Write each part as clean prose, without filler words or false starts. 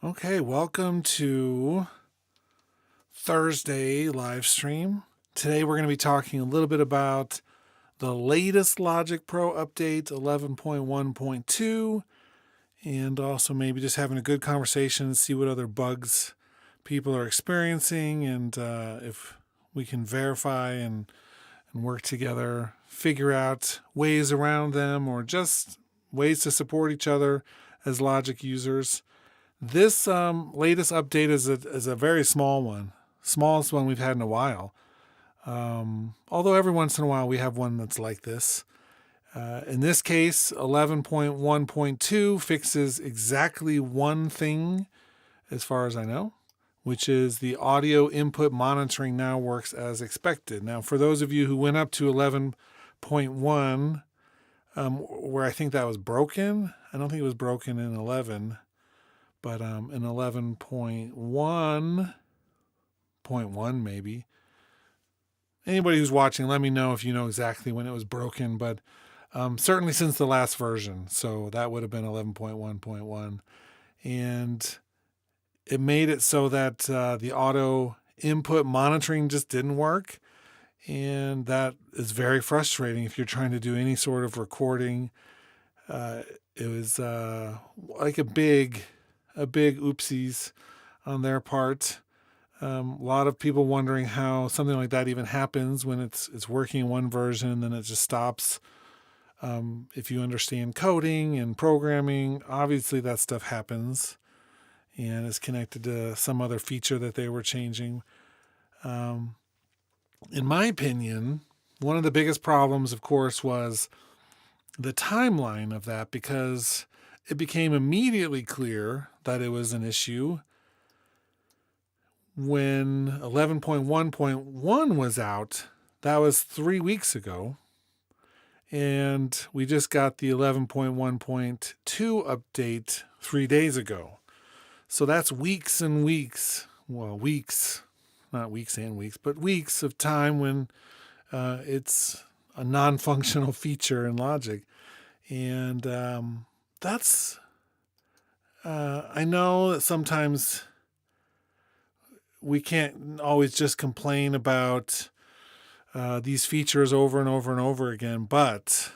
Okay, welcome to Thursday live stream. Today we're going to be talking a little bit about the latest Logic Pro update 11.1.2 and also maybe just having a good conversation and see what other bugs people are experiencing and if we can verify and work together, figure out ways around them or just ways to support each other as Logic users. This latest update is a very small one, smallest one we've had in a while. Although every once in a while we have one that's like this. In this case, 11.1.2 fixes exactly one thing, as far as I know, which is the audio input monitoring now works as expected. Now, for those of you who went up to 11.1, where I think that was broken, I don't think it was broken in 11. But in 11.1.1 maybe. Anybody who's watching, let me know if you know exactly when it was broken. But certainly since the last version. So that would have been 11.1.1. And it made it so that the auto input monitoring just didn't work. And that is very frustrating if you're trying to do any sort of recording. It was like a big oopsies on their part. A lot of people wondering how something like that even happens when it's working in one version and then it just stops. If you understand coding and programming, obviously that stuff happens and is connected to some other feature that they were changing. In my opinion, one of the biggest problems, of course, was the timeline of that, because it became immediately clear that it was an issue when 11.1.1 was out. That was 3 weeks ago. And we just got the 11.1.2 update 3 days ago. So that's weeks and weeks. Well, weeks, not weeks and weeks, but weeks of time when it's a non-functional feature in Logic. And that's, I know that sometimes we can't always just complain about these features over and over and over again, but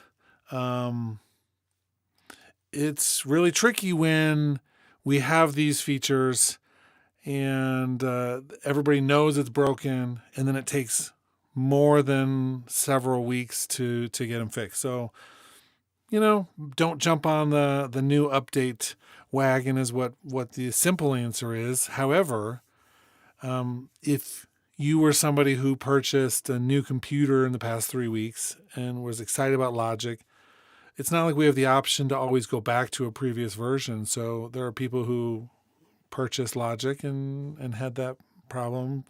it's really tricky when we have these features and everybody knows it's broken, and then it takes more than several weeks to get them fixed. So, don't jump on the new update wagon is what the simple answer is. However, if you were somebody who purchased a new computer in the past 3 weeks and was excited about Logic, it's not like we have the option to always go back to a previous version. So there are people who purchased Logic and had that problem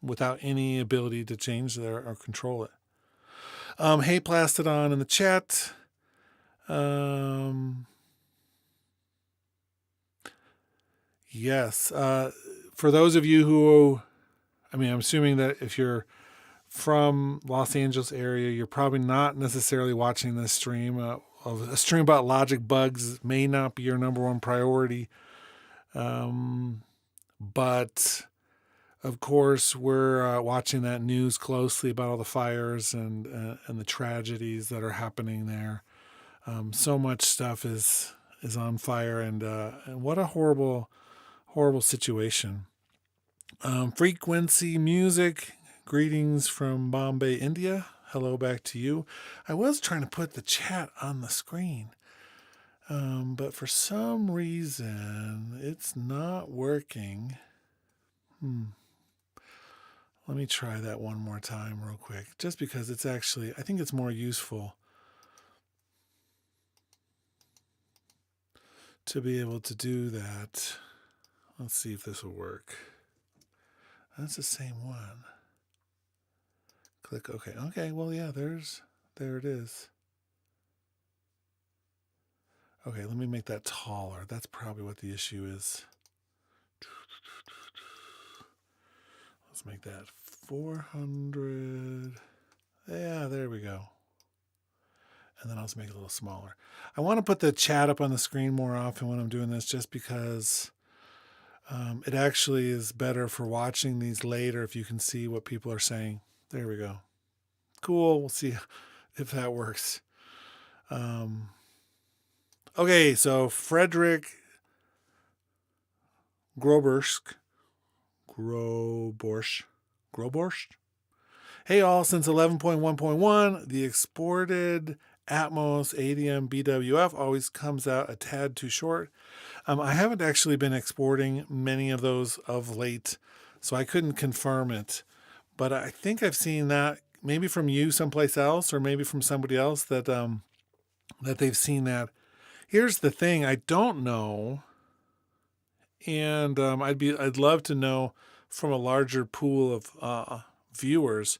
without any ability to change or control it. Hey, Plastodon in the chat. Yes. For those of you who, I'm assuming that if you're from Los Angeles area, you're probably not necessarily watching this stream. A stream about Logic bugs may not be your number one priority. But of course, we're watching that news closely about all the fires and the tragedies that are happening there. So much stuff is on fire, and what a horrible situation. Frequency Music, greetings from Bombay, India. Hello back to you. I was trying to put the chat on the screen, but for some reason it's not working. Let me try that one more time real quick, just because it's actually, I think it's more useful to be able to do that. Let's see if this will work. That's the same one. Click OK. Okay, well, yeah, there it is. Okay, let me make that taller. That's probably what the issue is. Let's make that 400. Yeah, there we go. And then I'll just make it a little smaller. I want to put the chat up on the screen more often when I'm doing this, just because It actually is better for watching these later if you can see what people are saying. There we go. Cool. We'll see if that works. Okay, so Frederick Groborsk. Hey all, since 11.1.1, the exported Atmos ADM BWF always comes out a tad too short. I haven't actually been exporting many of those of late, so I couldn't confirm it. But I think I've seen that maybe from you someplace else, or maybe from somebody else that they've seen that. Here's the thing: I don't know, and I'd love to know from a larger pool of viewers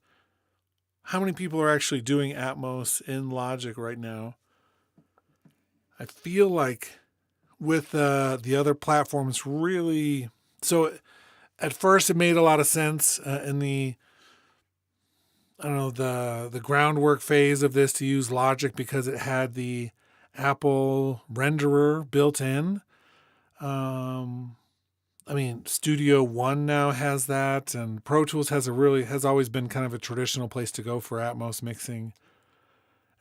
how many people are actually doing Atmos in Logic right now. I feel like with the other platforms, really. So at first, it made a lot of sense in the the groundwork phase of this to use Logic because it had the Apple renderer built in. Studio One now has that, and Pro Tools has always been kind of a traditional place to go for Atmos mixing.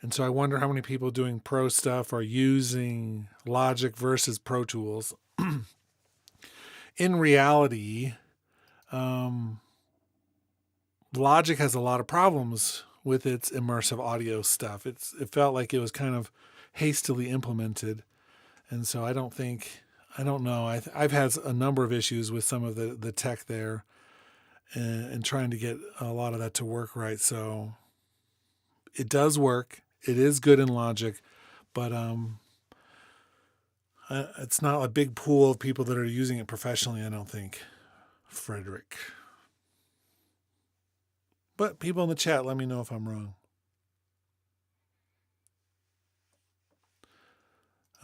And so I wonder how many people doing pro stuff are using Logic versus Pro Tools. In reality, Logic has a lot of problems with its immersive audio stuff. It felt like it was kind of hastily implemented, and so I don't know. I've had a number of issues with some of the tech there, and trying to get a lot of that to work right. So it does work. It is good in Logic, but it's not a big pool of people that are using it professionally, I don't think, Frederick. But people in the chat, let me know if I'm wrong.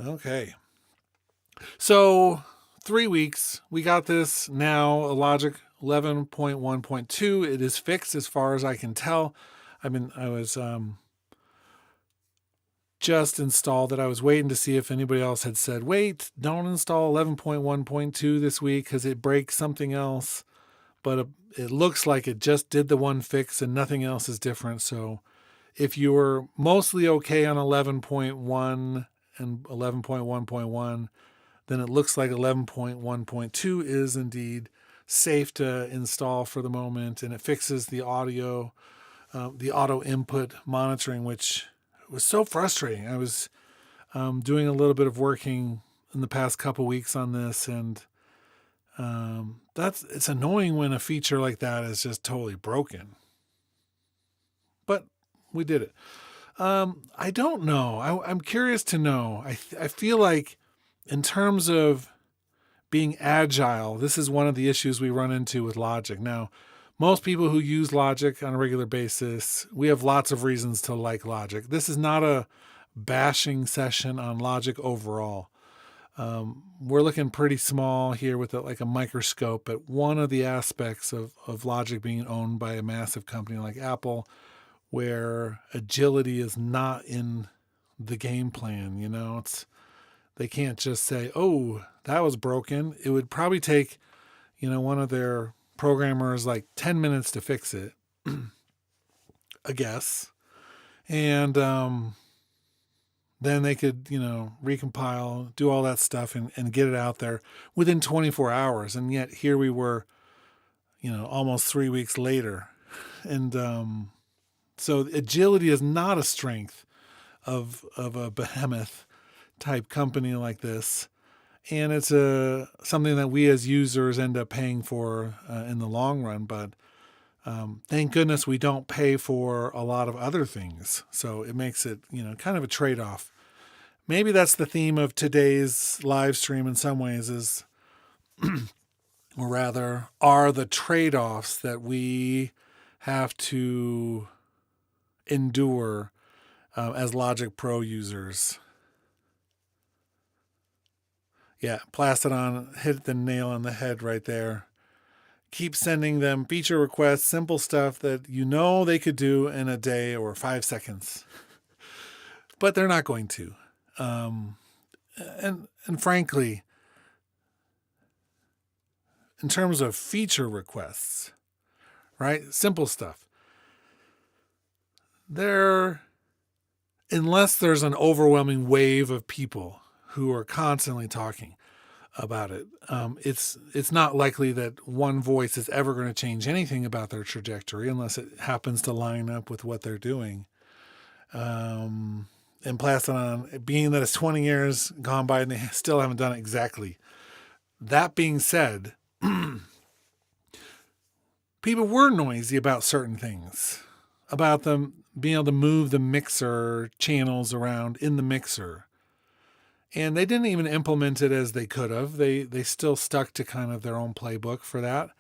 Okay. So 3 weeks. We got this now, Logic 11.1.2. It is fixed as far as I can tell. I was just installed it. I was waiting to see if anybody else had said, wait, don't install 11.1.2 this week because it breaks something else. But it looks like it just did the one fix and nothing else is different. So if you were mostly okay on 11.1 and 11.1.1, then it looks like 11.1.2 is indeed safe to install for the moment, and it fixes the audio, the auto input monitoring, which was so frustrating. I was doing a little bit of working in the past couple weeks on this, and it's annoying when a feature like that is just totally broken. But we did it. I don't know. I'm curious to know. I feel like in terms of being agile, this is one of the issues we run into with Logic. Now, most people who use Logic on a regular basis, we have lots of reasons to like Logic. This is not a bashing session on Logic overall. We're looking pretty small here with like a microscope at one of the aspects of Logic being owned by a massive company like Apple, where agility is not in the game plan. They can't just say, oh, that was broken. It would probably take, one of their programmers like 10 minutes to fix it, I guess. And then they could, recompile, do all that stuff and get it out there within 24 hours. And yet here we were, almost 3 weeks later. And so agility is not a strength of a behemoth type company like this, and it's something that we as users end up paying for in the long run. But thank goodness we don't pay for a lot of other things, so it makes it kind of a trade-off. Maybe that's the theme of today's live stream in some ways, is or rather are the trade-offs that we have to endure as Logic Pro users. Yeah, Plastidon hit the nail on the head right there. Keep sending them feature requests, simple stuff that they could do in a day or 5 seconds. But they're not going to. And frankly, in terms of feature requests, right? Simple stuff. Unless there's an overwhelming wave of people who are constantly talking about it, it's not likely that one voice is ever going to change anything about their trajectory unless it happens to line up with what they're doing. And Plastodon, being that it's 20 years gone by and they still haven't done it exactly. That being said, people were noisy about certain things, about them being able to move the mixer channels around in the mixer. And they didn't even implement it as they could have. They still stuck to kind of their own playbook for that.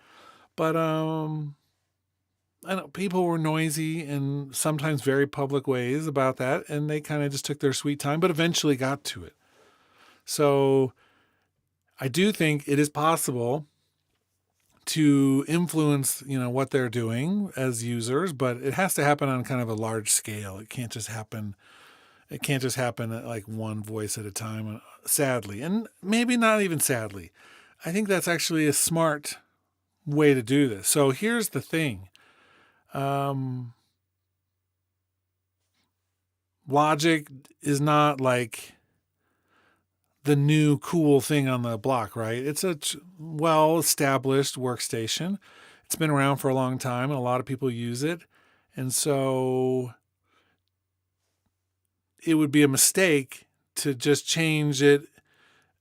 But I know people were noisy in sometimes very public ways about that, and they kind of just took their sweet time, but eventually got to it. So I do think it is possible to influence, what they're doing as users, but it has to happen on kind of a large scale. It can't just happen at like one voice at a time, sadly. And maybe not even sadly. I think that's actually a smart way to do this. So here's the thing. Logic is not like the new cool thing on the block, right? It's a well-established workstation. It's been around for a long time, and a lot of people use it. And so it would be a mistake to just change it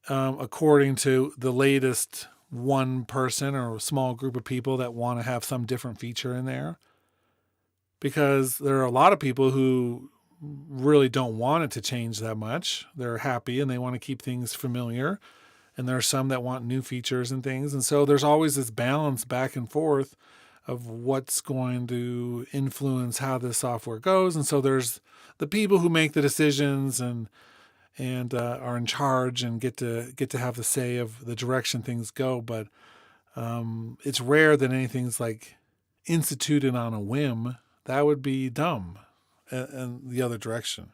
according to the latest one person or a small group of people that want to have some different feature in there. Because there are a lot of people who really don't want it to change that much. They're happy and they want to keep things familiar. And there are some that want new features and things. And so there's always this balance back and forth of what's going to influence how this software goes. And so there's the people who make the decisions and are in charge and get to have the say of the direction things go. But it's rare that anything's like instituted on a whim. That would be dumb. And the other direction.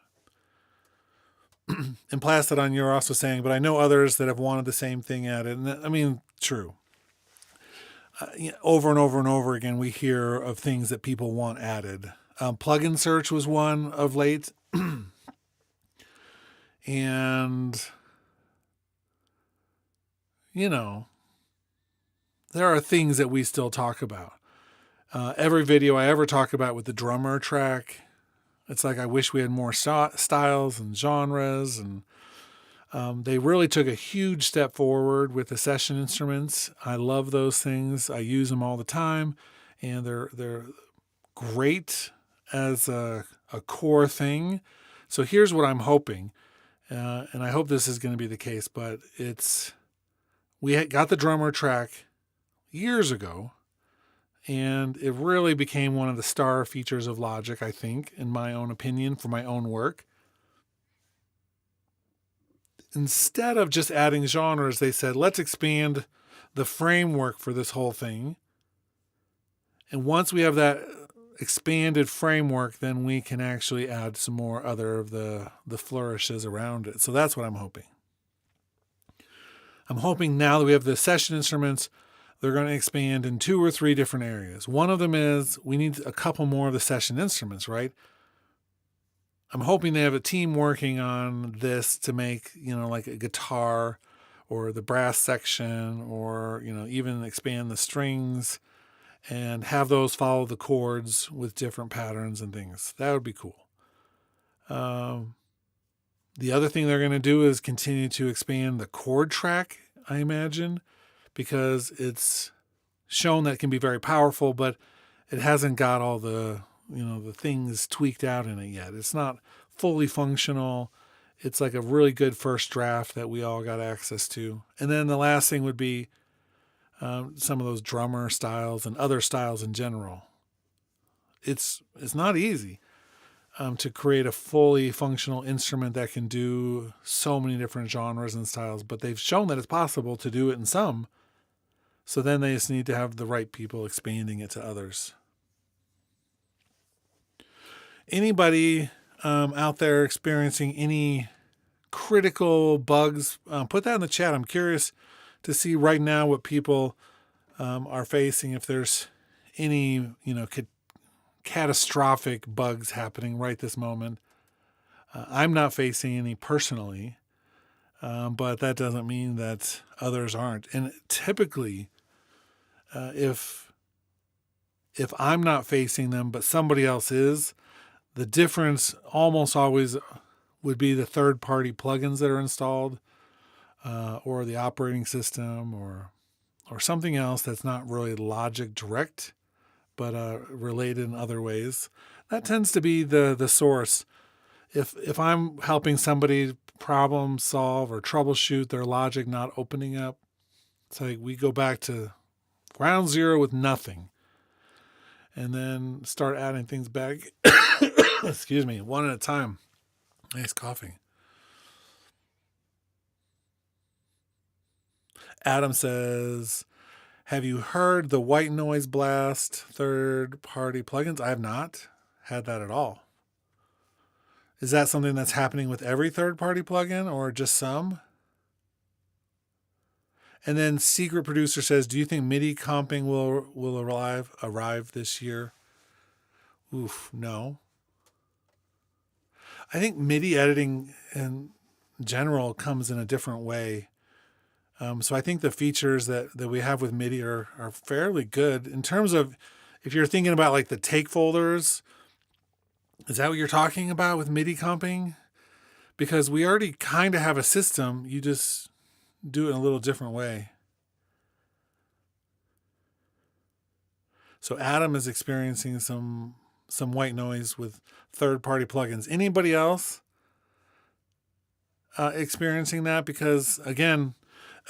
And Plastodon, you're also saying, but I know others that have wanted the same thing added. And I mean, true. Over and over and over again, we hear of things that people want added. Plugin search was one of late. And, there are things that we still talk about. Every video I ever talk about with the drummer track, it's like I wish we had more styles and genres, and they really took a huge step forward with the session instruments. I love those things. I use them all the time, and they're great as a core thing. So here's what I'm hoping, and I hope this is going to be the case. But we got the drummer track years ago. And it really became one of the star features of Logic, I think, in my own opinion, for my own work. Instead of just adding genres, they said, let's expand the framework for this whole thing. And once we have that expanded framework, then we can actually add some more other of the flourishes around it. So that's what I'm hoping. I'm hoping now that we have the session instruments, they're going to expand in 2 or 3 different areas. One of them is we need a couple more of the session instruments, right? I'm hoping they have a team working on this to make, like a guitar or the brass section or, even expand the strings and have those follow the chords with different patterns and things. That would be cool. The other thing they're going to do is continue to expand the chord track, I imagine, because it's shown that it can be very powerful, but it hasn't got all the, the things tweaked out in it yet. It's not fully functional. It's like a really good first draft that we all got access to. And then the last thing would be some of those drummer styles and other styles in general. It's not easy to create a fully functional instrument that can do so many different genres and styles, but they've shown that it's possible to do it in some. So then they just need to have the right people expanding it to others. Anybody out there experiencing any critical bugs, put that in the chat. I'm curious to see right now what people are facing, if there's any, catastrophic bugs happening right this moment. I'm not facing any personally, but that doesn't mean that others aren't. And typically, if I'm not facing them, but somebody else is, the difference almost always would be the third-party plugins that are installed, or the operating system, or something else that's not really Logic direct, but related in other ways. That tends to be the source. If I'm helping somebody problem solve or troubleshoot their Logic not opening up, it's like we go back to ground zero with nothing, and then start adding things back. Excuse me, one at a time. Nice coughing. Adam says, have you heard the white noise blast third-party plugins? I have not had that at all. Is that something that's happening with every third-party plugin or just some? And then Secret Producer says, do you think MIDI comping will arrive this year? Oof, no. I think MIDI editing in general comes in a different way. So I think the features that we have with MIDI are fairly good in terms of, if you're thinking about like the take folders, is that what you're talking about with MIDI comping? Because we already kind of have a system, you just do it in a little different way. So Adam is experiencing some white noise with third-party plugins. Anybody else experiencing that? Because again,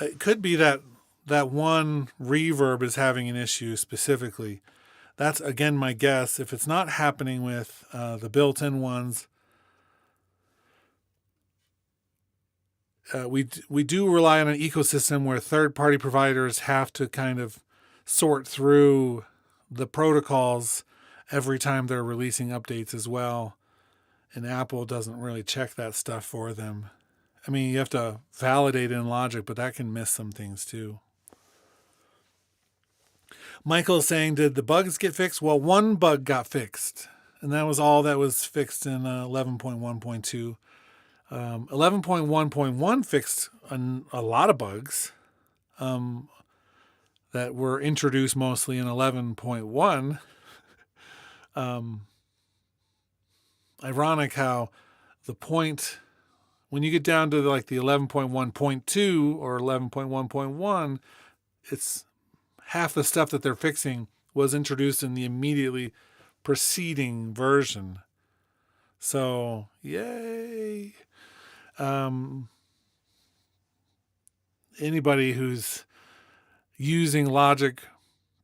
it could be that one reverb is having an issue specifically. That's, again, my guess. If it's not happening with the built-in ones, we do rely on an ecosystem where third-party providers have to kind of sort through the protocols every time they're releasing updates as well. And Apple doesn't really check that stuff for them. I mean, you have to validate it in Logic, but that can miss some things too. Michael is saying, did the bugs get fixed? Well, one bug got fixed, and that was all that was fixed in 11.1.2. 11.1.1 fixed a lot of bugs that were introduced mostly in 11.1. Ironic how the point, when you get down to like the 11.1.2 or 11.1.1, it's half the stuff that they're fixing was introduced in the immediately preceding version. So, yay. Anybody who's using Logic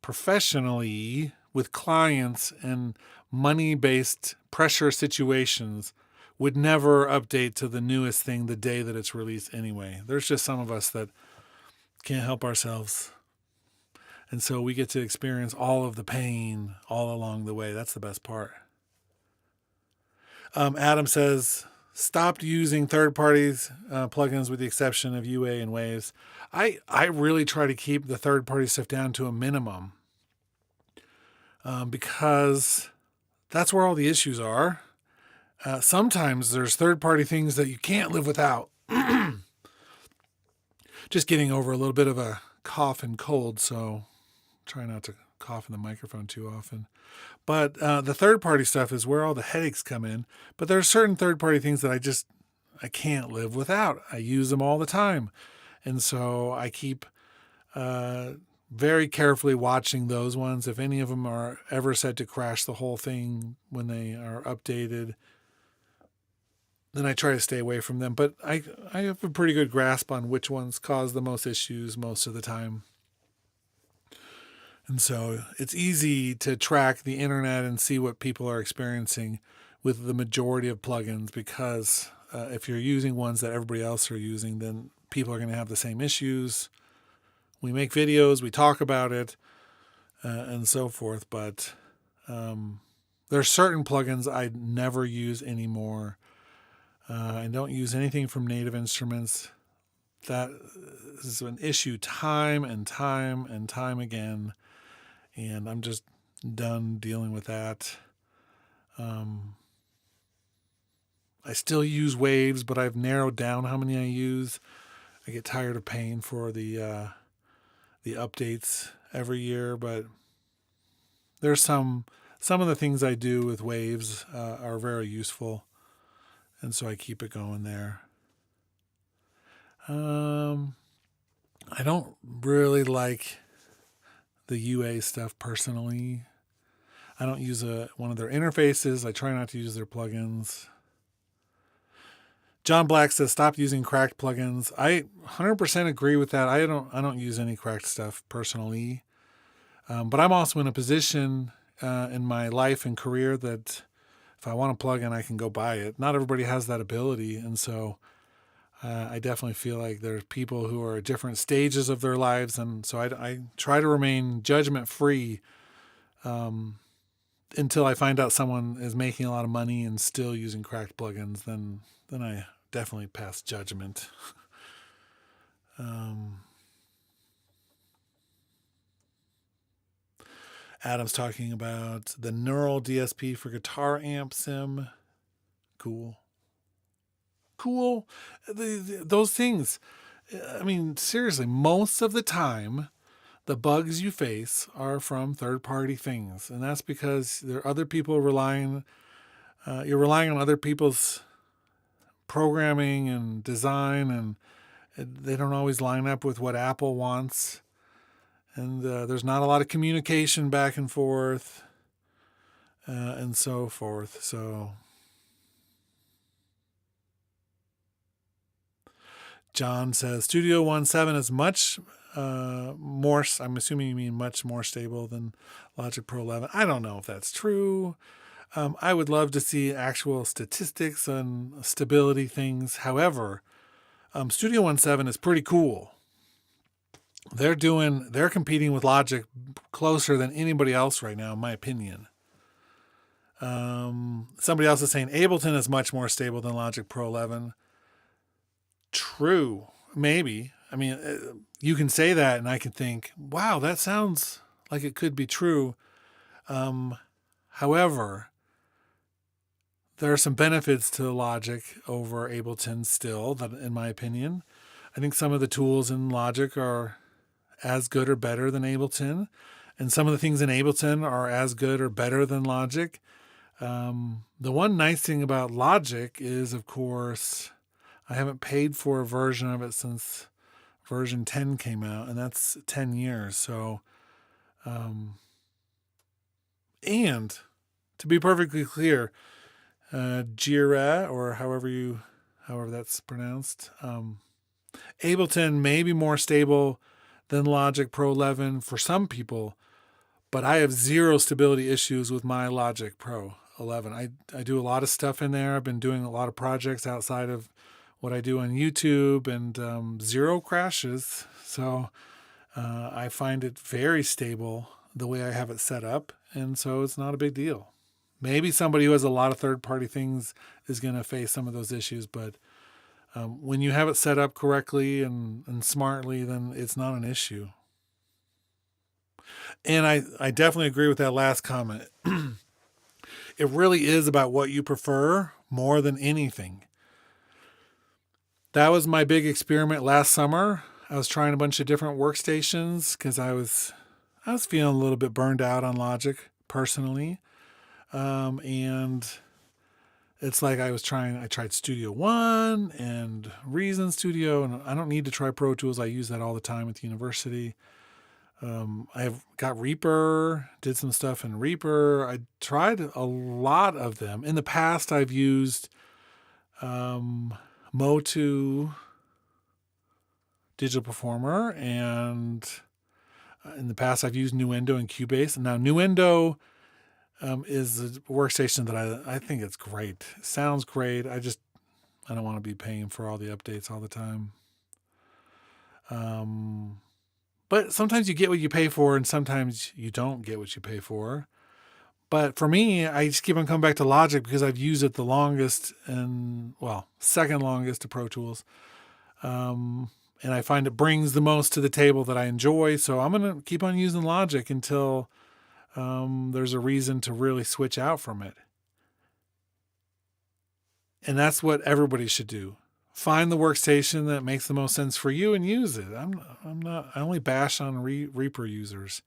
professionally with clients and money-based pressure situations would never update to the newest thing the day that it's released anyway. There's just some of us that can't help ourselves. And so we get to experience all of the pain all along the way. That's the best part. Adam says, stopped using third parties plugins with the exception of UA and Waves. I really try to keep the third party stuff down to a minimum because that's where all the issues are. Sometimes there's third party things that you can't live without. Just getting over a little bit of a cough and cold, so try not to cough in the microphone too often. But the third-party stuff is where all the headaches come in. But there are certain third-party things that I can't live without. I use them all the time. And so I keep very carefully watching those ones. If any of them are ever said to crash the whole thing when they are updated, then I try to stay away from them. But I have a pretty good grasp on which ones cause the most issues most of the time. And so it's easy to track the internet and see what people are experiencing with the majority of plugins because if you're using ones that everybody else are using, then people are going to have the same issues. We make videos, we talk about it, and so forth. But there are certain plugins I never use anymore. I don't use anything from Native Instruments. that is an issue time and time and time again, and I'm just done dealing with that. I still use waves, but I've narrowed down how many I use. I get tired of paying for the updates every year, but there's some of the things I do with waves are very useful, and so I keep it going there. I don't really like the UA stuff personally. I don't use one of their interfaces. I try not to use their plugins. John Black says stop using cracked plugins. I 100% agree with that. I don't use any cracked stuff personally, but I'm also in a position in my life and career that if I want a plugin, I can go buy it. Not everybody has that ability, and so I definitely feel like there's people who are at different stages of their lives, and so I try to remain judgment free until I find out someone is making a lot of money and still using cracked plugins. Then I definitely pass judgment. Adam's talking about the Neural DSP for guitar amp sim. Cool. Those things. I mean, seriously, most of the time, the bugs you face are from third-party things, and that's because there are other people relying. You're relying on other people's programming and design, and they don't always line up with what Apple wants. And there's not a lot of communication back and forth, and so forth. So John says Studio 1.7 is much more, I'm assuming you mean much more stable than Logic Pro 11. I don't know if that's true. I would love to see actual statistics on stability things. However, Studio 1.7 is pretty cool. They're competing with Logic closer than anybody else right now, in my opinion. Somebody else is saying Ableton is much more stable than Logic Pro 11. True, maybe. I mean, you can say that, and I can think, wow, that sounds like it could be true. However, there are some benefits to Logic over Ableton still, that, in my opinion. I think some of the tools in Logic are as good or better than Ableton, and some of the things in Ableton are as good or better than Logic. The one nice thing about Logic is, of course, I haven't paid for a version of it since version 10 came out, and that's 10 years. So, and to be perfectly clear, Jira, or however that's pronounced, Ableton may be more stable than Logic Pro 11 for some people, but I have zero stability issues with my Logic Pro 11. I do a lot of stuff in there. I've been doing a lot of projects outside of what I do on YouTube, and zero crashes. So I find it very stable the way I have it set up, and so it's not a big deal. Maybe somebody who has a lot of third-party things is going to face some of those issues, but when you have it set up correctly and smartly, then it's not an issue. And I definitely agree with that last comment. It really is about what you prefer more than anything. That was my big experiment last summer. I was trying a bunch of different workstations because I was feeling a little bit burned out on Logic personally. And it's like I tried Studio One and Reason Studio, and I don't need to try Pro Tools. I use that all the time at the university. I've got Reaper, did some stuff in Reaper. I tried a lot of them. In the past, I've used Motu Digital Performer, and in the past, I've used Nuendo and Cubase. And now Nuendo is a workstation that I think it's great. It sounds great. I don't want to be paying for all the updates all the time. But sometimes you get what you pay for, and sometimes you don't get what you pay for. But for me, I just keep on coming back to Logic because I've used it the longest, and second longest to Pro Tools. And And I find it brings the most to the table that I enjoy. So I'm going to keep on using Logic until there's a reason to really switch out from it. And that's what everybody should do. Find the workstation that makes the most sense for you and use it. I only bash on Reaper users.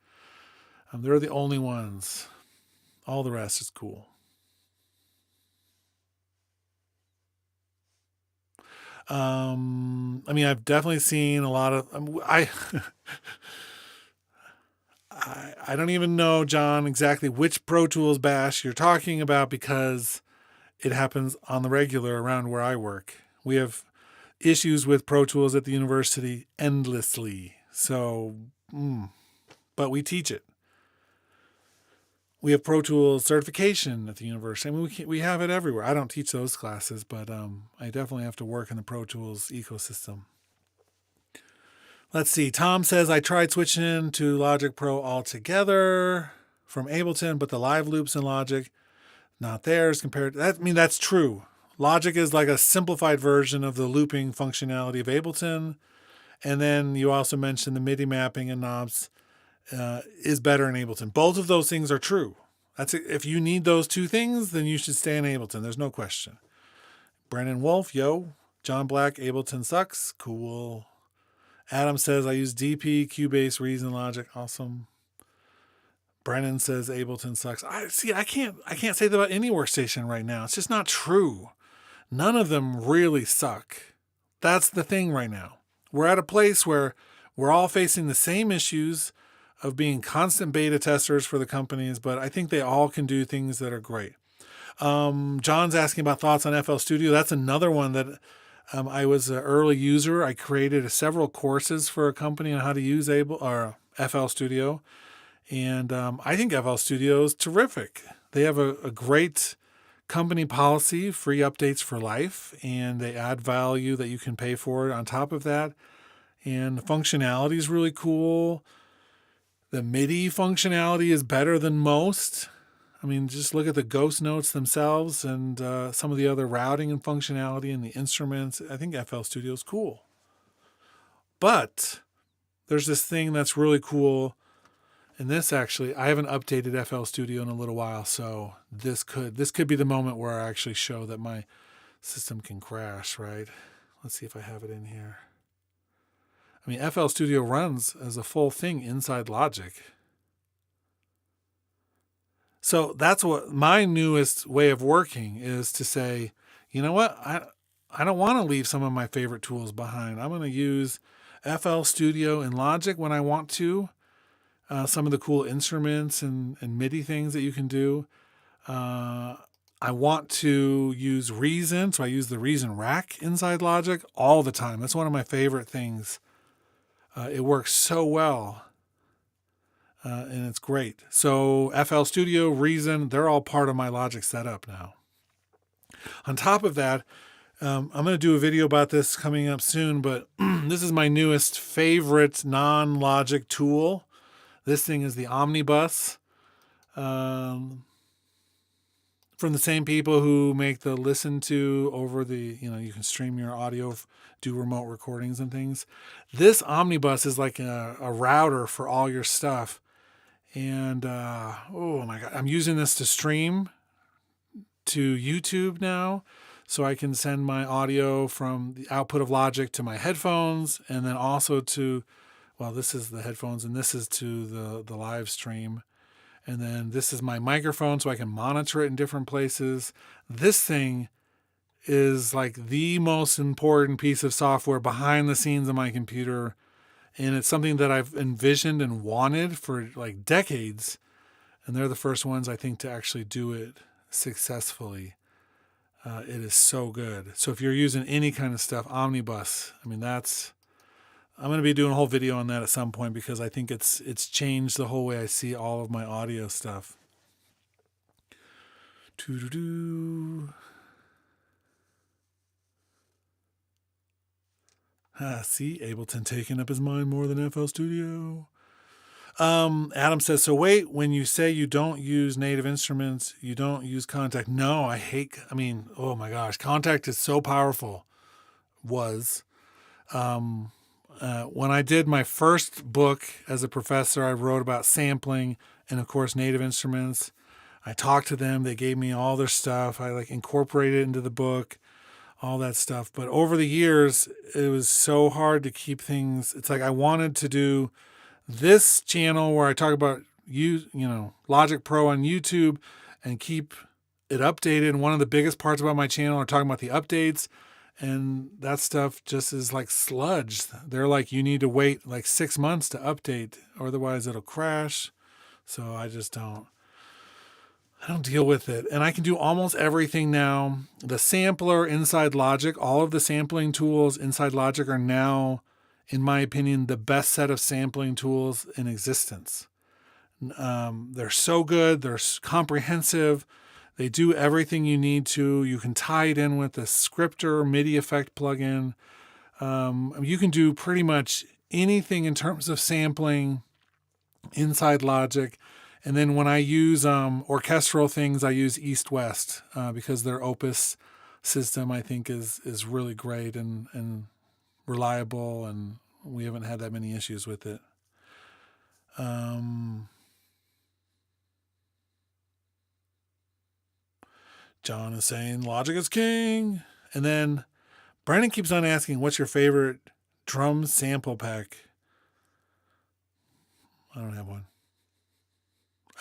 They're the only ones. All the rest is cool. I've definitely seen a lot of, I don't even know, John, exactly which Pro Tools bash you're talking about because it happens on the regular around where I work. We have issues with Pro Tools at the university endlessly. So, but we teach it. We have Pro Tools certification at the university. We have it everywhere. I don't teach those classes, but I definitely have to work in the Pro Tools ecosystem. Let's see. Tom says, I tried switching to Logic Pro altogether from Ableton, but the live loops in Logic, not theirs compared to that. That's true. Logic is like a simplified version of the looping functionality of Ableton. And then you also mentioned the MIDI mapping and knobs is better in Ableton. Both of those things are true. If you need those two things, then you should stay in Ableton. There's no question. Brennan Wolf, yo. John Black, Ableton sucks. Cool. Adam says, I use DP, Cubase, Reason, Logic. Awesome. Brennan says Ableton sucks. I can't say that about any workstation right now. It's just not true. None of them really suck. That's the thing right now. We're at a place where we're all facing the same issues of being constant beta testers for the companies, but I think they all can do things that are great. John's asking about thoughts on FL Studio. That's another one that I was an early user. I created several courses for a company on how to use FL Studio. And I think FL Studio is terrific. They have a great company policy, free updates for life, and they add value that you can pay for on top of that. And the functionality is really cool. The MIDI functionality is better than most. Just look at the ghost notes themselves and some of the other routing and functionality and the instruments. I think FL Studio is cool. But there's this thing that's really cool. And this actually, I haven't updated FL Studio in a little while, so this could be the moment where I actually show that my system can crash, right? Let's see if I have it in here. FL Studio runs as a full thing inside Logic. So that's what my newest way of working is, to say, you know what? I don't want to leave some of my favorite tools behind. I'm going to use FL Studio and Logic when I want to. Some of the cool instruments and MIDI things that you can do. I want to use Reason, so I use the Reason rack inside Logic all the time. That's one of my favorite things. It works so well, and it's great. So FL Studio, Reason, they're all part of my Logic setup now. On top of that, I'm going to do a video about this coming up soon, but this is my newest favorite non-Logic tool. This thing is the Omnibus, from the same people who make the Listen To over the, you can stream your audio, do remote recordings and things. This Omnibus is like a router for all your stuff. And, oh my God, I'm using this to stream to YouTube now. So I can send my audio from the output of Logic to my headphones, and then also to, this is the headphones, and this is to the live stream. And then this is my microphone, so I can monitor it in different places. This thing is like the most important piece of software behind the scenes of my computer. And it's something that I've envisioned and wanted for like decades. And they're the first ones, I think, to actually do it successfully. It is so good. So if you're using any kind of stuff, Omnibus, I'm going to be doing a whole video on that at some point, because I think it's changed the whole way I see all of my audio stuff. See, Ableton taking up his mind more than FL Studio. Adam says, so wait, when you say you don't use native instruments, you don't use Contact. No, oh my gosh, Contact is so powerful. When I did my first book as a professor, I wrote about sampling and, of course, Native Instruments. I talked to them. They gave me all their stuff. I like incorporated it into the book, all that stuff. But over the years, it was so hard to keep things. It's like I wanted to do this channel where I talk about Logic Pro on YouTube and keep it updated. And one of the biggest parts about my channel are talking about the updates. And that stuff just is like sludge. They're like, you need to wait like 6 months to update, or otherwise it'll crash. So I don't deal with it. And I can do almost everything now. The sampler inside Logic, all of the sampling tools inside Logic are now, in my opinion, the best set of sampling tools in existence. They're so good. They're comprehensive. They do everything you need to. You can tie it in with the scripter MIDI effect plugin. You can do pretty much anything in terms of sampling inside Logic. And then when I use orchestral things, I use East West because their Opus system, I think, is really great and reliable, and we haven't had that many issues with it. John is saying Logic is king. And then Brandon keeps on asking, what's your favorite drum sample pack? I don't have one.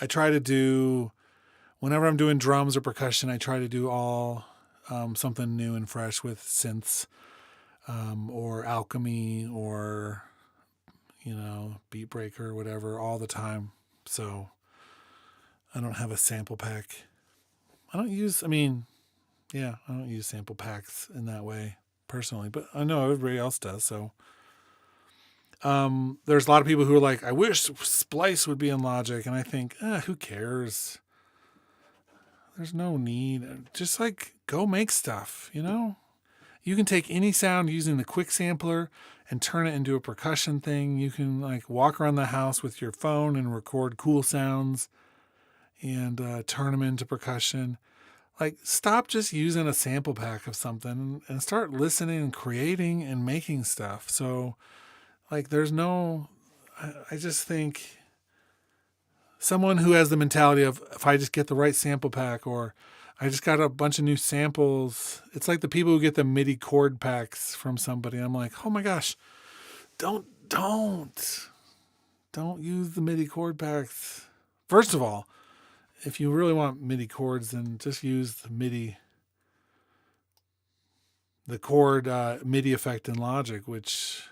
I try to do, whenever I'm doing drums or percussion, I try to do all something new and fresh with synths or alchemy or, beat breaker or whatever all the time. So I don't have a sample pack. I don't use sample packs in that way personally, but I know everybody else does. So there's a lot of people who are like, I wish Splice would be in Logic. And I think, who cares? There's no need. Just like go make stuff, You can take any sound using the quick sampler and turn it into a percussion thing. You can like walk around the house with your phone and record cool sounds and turn them into percussion. Like, stop just using a sample pack of something and start listening and creating and making stuff. So, like, I just think someone who has the mentality of, if I just get the right sample pack, or I just got a bunch of new samples. It's like the people who get the MIDI chord packs from somebody. I'm like, oh my gosh, don't use the MIDI chord packs. First of all, if you really want MIDI chords, then just use the chord MIDI effect in Logic, which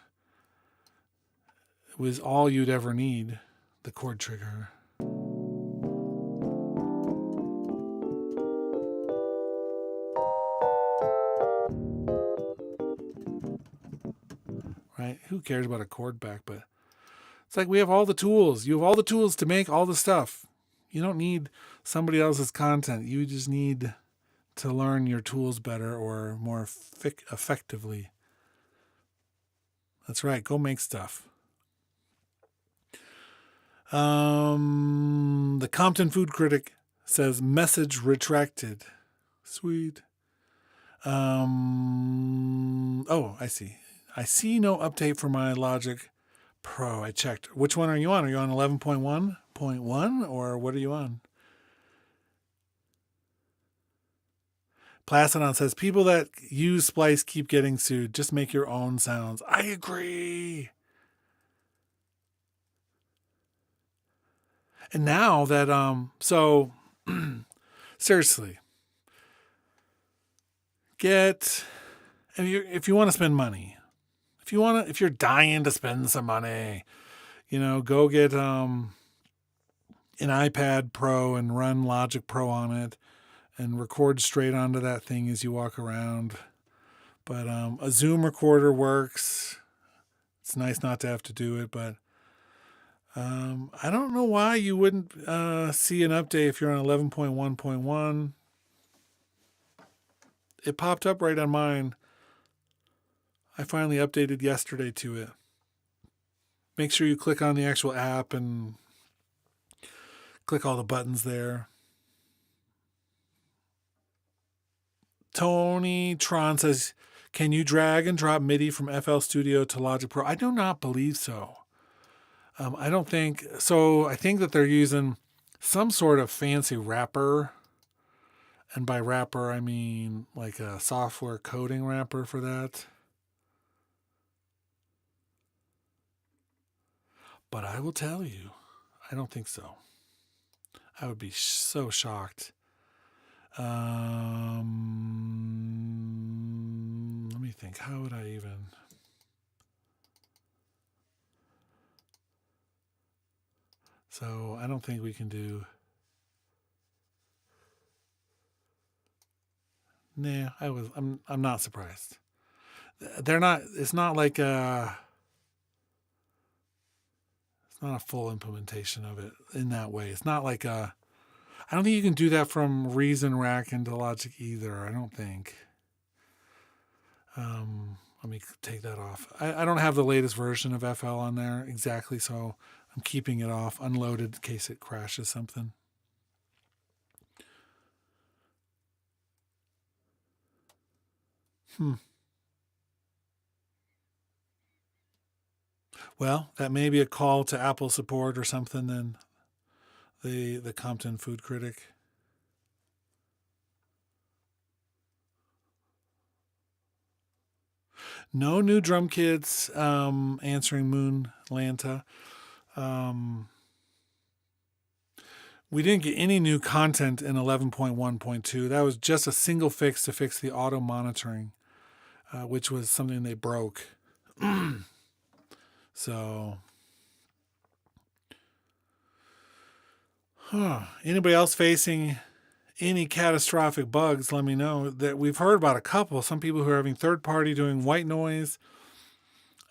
was all you'd ever need, the chord trigger. Right? Who cares about a chord back? But it's like we have all the tools. You have all the tools to make all the stuff. You don't need somebody else's content. You just need to learn your tools better or more effectively. That's right. Go make stuff. The Compton Food Critic says message retracted. Sweet. Oh, I see. I see no update for my Logic Pro. I checked. Which one are you on? Are you on 11.1.1 or what are you on? Placidon says, people that use Splice keep getting sued. Just make your own sounds. I agree. And now that, seriously, if you want to spend money, if you're dying to spend some money, go get an iPad Pro and run Logic Pro on it and record straight onto that thing as you walk around. But a Zoom recorder works. It's nice not to have to do it, but I don't know why you wouldn't see an update if you're on 11.1.1. It popped up right on mine. I finally updated yesterday to it. Make sure you click on the actual app and click all the buttons there. Tony Tron says, Can you drag and drop MIDI from FL Studio to Logic Pro? I do not believe so. I don't think so. I think that they're using some sort of fancy wrapper. And by wrapper, I mean like a software coding wrapper for that. But I will tell you, I don't think so. I would be so shocked. Let me think. How would I even... So I don't think we can do... Nah, I'm not surprised. They're not, it's not like it's not a full implementation of it in that way. It's not like I don't think you can do that from Reason Rack into Logic either. I don't think. Let me take that off. I don't have the latest version of FL on there exactly, so I'm keeping it off, unloaded in case it crashes something. Well, that may be a call to Apple support or something then. The Compton Food Critic. No new drum kits answering Moon Lanta. We didn't get any new content in 11.1.2. That was just a single fix to fix the auto monitoring, which was something they broke. So, anybody else facing any catastrophic bugs, let me know. That we've heard about a couple. Some people who are having third party doing white noise,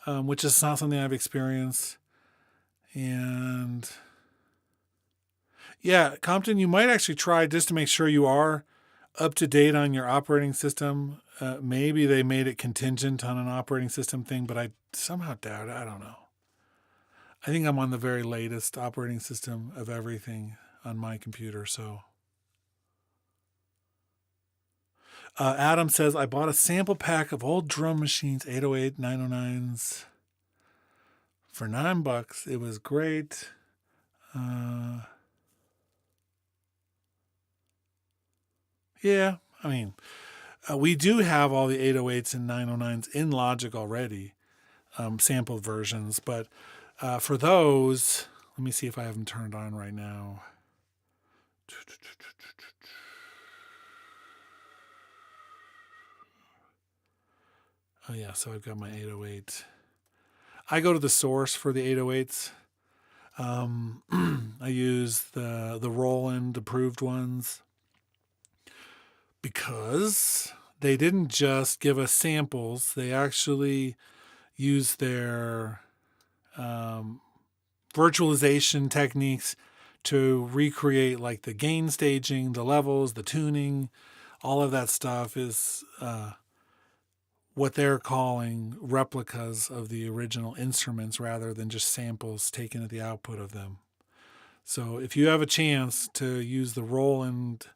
which is not something I've experienced. And yeah, Compton, you might actually try just to make sure you are up to date on your operating system. Maybe they made it contingent on an operating system thing, but I somehow doubt it. I don't know. I think I'm on the very latest operating system of everything on my computer, so. Adam says, I bought a sample pack of old drum machines, 808, 909s, for $9. It was great. Yeah, I mean, we do have all the 808s and 909s in Logic already, sampled versions, but for those, let me see if I have them turned on right now. Oh yeah, so I've got my 808. I go to the source for the 808s. I use the Roland approved ones because they didn't just give us samples. They actually used their virtualization techniques to recreate like the gain staging, the levels, the tuning, all of that stuff is what they're calling replicas of the original instruments rather than just samples taken at the output of them. So if you have a chance to use the Roland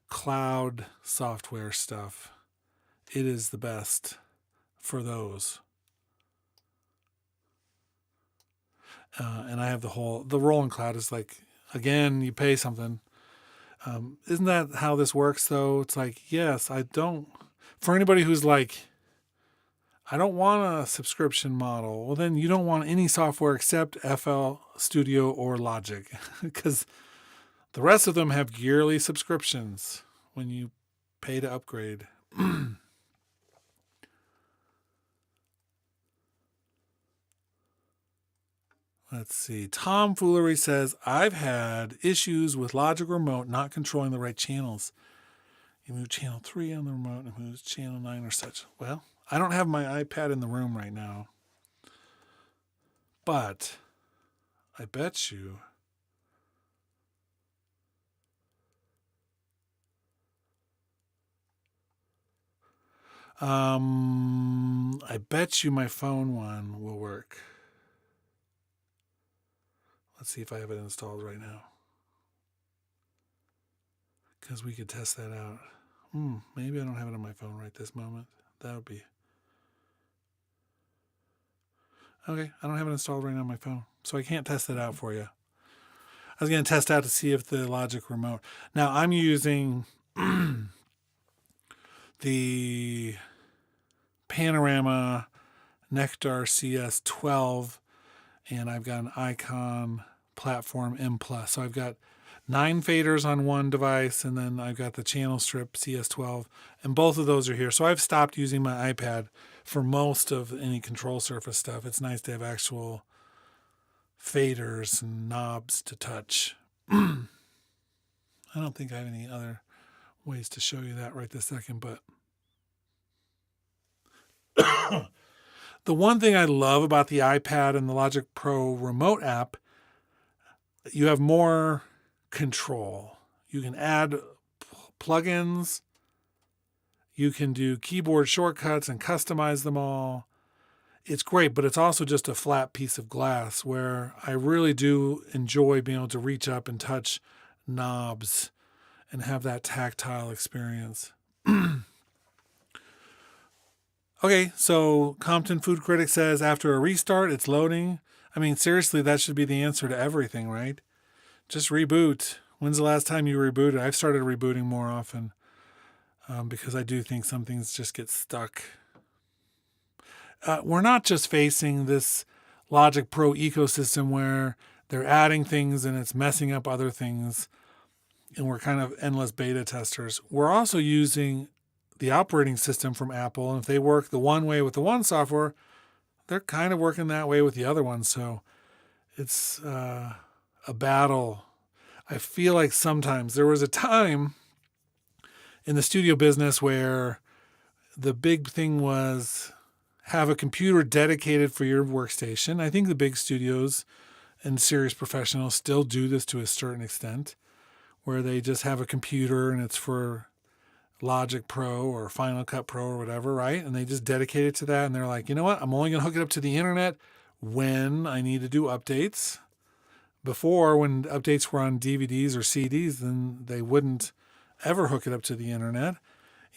cloud software stuff, it is the best for those. And I have the Roland cloud is like, again, you pay something. Isn't that how this works though? It's like, yes, for anybody who's like, I don't want a subscription model. Well, then you don't want any software except FL Studio or Logic because the rest of them have yearly subscriptions when you pay to upgrade. Let's see. Tom Foolery says, I've had issues with Logic Remote not controlling the right channels. You move channel 3 on the remote and moves channel 9 or such. Well, I don't have my iPad in the room right now. But I bet you my phone one will work. Let's see if I have it installed right now. Because we could test that out. Maybe I don't have it on my phone right this moment. That would be Okay, I don't have it installed right now on my phone, so I can't test it out for you. I was going to test out to see if the Logic remote. Now I'm using the Panorama Nectar CS12, and I've got an Icon Platform M+. So I've got 9 faders on one device, and then I've got the channel strip CS12, and both of those are here. So I've stopped using my iPad for most of any control surface stuff. It's nice to have actual faders and knobs to touch. I don't think I have any other ways to show you that right this second, but the one thing I love about the iPad and the Logic Pro remote app, you have more control. You can add plugins, you can do keyboard shortcuts and customize them all. It's great, but it's also just a flat piece of glass where I really do enjoy being able to reach up and touch knobs and have that tactile experience. Okay, so Compton Food Critic says after a restart, it's loading. I mean, seriously, that should be the answer to everything, right? Just reboot. When's the last time you rebooted? I've started rebooting more often because I do think some things just get stuck. We're not just facing this Logic Pro ecosystem where they're adding things and it's messing up other things, and we're kind of endless beta testers. We're also using the operating system from Apple, and if they work the one way with the one software, they're kind of working that way with the other one. So it's a battle. I feel like sometimes there was a time in the studio business where the big thing was have a computer dedicated for your workstation. I think the big studios and serious professionals still do this to a certain extent, where they just have a computer and it's for Logic Pro or Final Cut Pro or whatever, right? And they just dedicate it to that. And they're like, you know what? I'm only going to hook it up to the internet when I need to do updates. Before, when updates were on DVDs or CDs, then they wouldn't ever hook it up to the internet.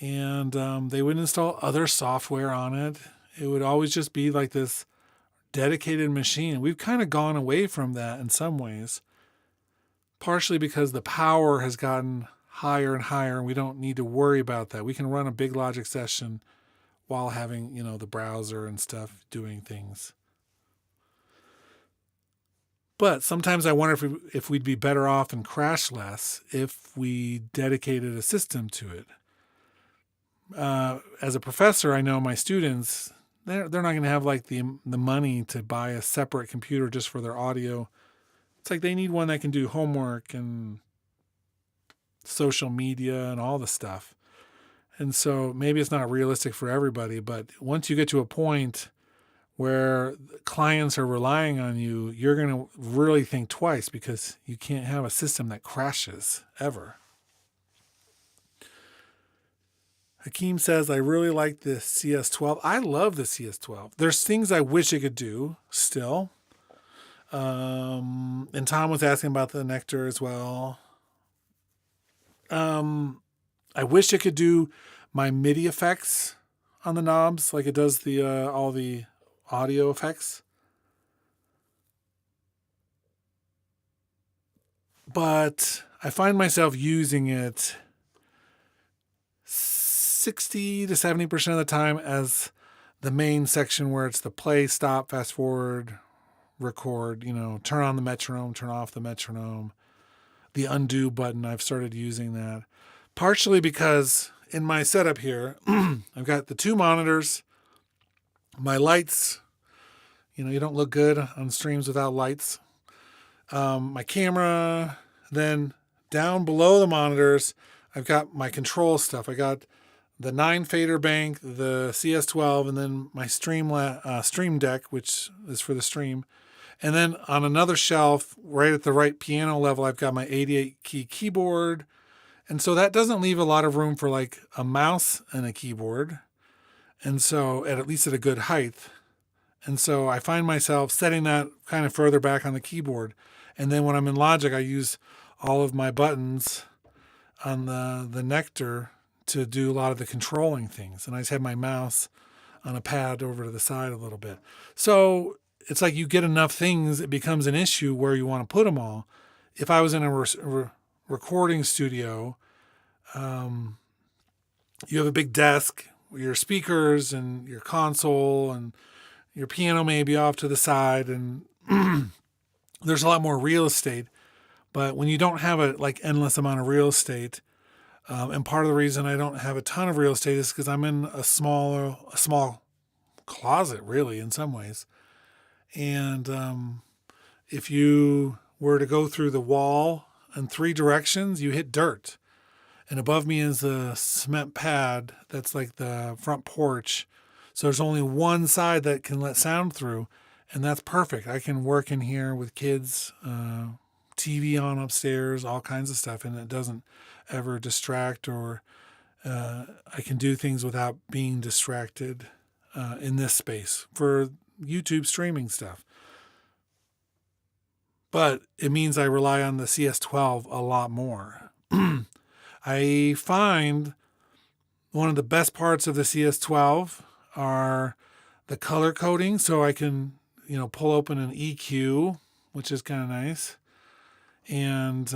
And they wouldn't install other software on it. It would always just be like this dedicated machine. We've kind of gone away from that in some ways, partially because the power has gotten higher and higher, and we don't need to worry about that. We can run a big Logic session while having, the browser and stuff doing things. But sometimes I wonder if we'd be better off and crash less if we dedicated a system to it. As a professor, I know my students, they're not going to have like the money to buy a separate computer just for their audio. It's like they need one that can do homework and social media and all the stuff. And so maybe it's not realistic for everybody, but once you get to a point where clients are relying on you, you're going to really think twice because you can't have a system that crashes ever. Hakeem says, I really like the CS12. I love the CS12. There's things I wish it could do still. And Tom was asking about the Nectar as well. I wish it could do my MIDI effects on the knobs like it does the all the audio effects. But I find myself using it 60 to 70% of the time as the main section where it's the play, stop, fast forward, record, turn on the metronome, turn off the metronome. The undo button, I've started using that. Partially because in my setup here, I've got the 2 monitors, my lights, you don't look good on streams without lights. My camera, then down below the monitors, I've got my control stuff. I got the 9 fader bank, the CS12, and then my stream deck, which is for the stream. And then on another shelf, right at the right piano level, I've got my 88 key keyboard. And so that doesn't leave a lot of room for like a mouse and a keyboard. And so at least at a good height. And so I find myself setting that kind of further back on the keyboard. And then when I'm in Logic, I use all of my buttons on the Nectar to do a lot of the controlling things. And I just have my mouse on a pad over to the side a little bit. So it's like you get enough things, it becomes an issue where you want to put them all. If I was in a recording studio, you have a big desk with your speakers and your console and your piano maybe off to the side, and there's a lot more real estate. But when you don't have a like endless amount of real estate, and part of the reason I don't have a ton of real estate is because I'm in a small closet, really, in some ways. And if you were to go through the wall in 3 directions, you hit dirt. And above me is a cement pad that's like the front porch. So there's only one side that can let sound through, and that's perfect. I can work in here with kids, TV on upstairs, all kinds of stuff, and it doesn't ever distract, or I can do things without being distracted in this space for YouTube streaming stuff. But it means I rely on the CS12 a lot more. I find one of the best parts of the CS12 are the color coding. So I can, pull open an EQ, which is kind of nice. And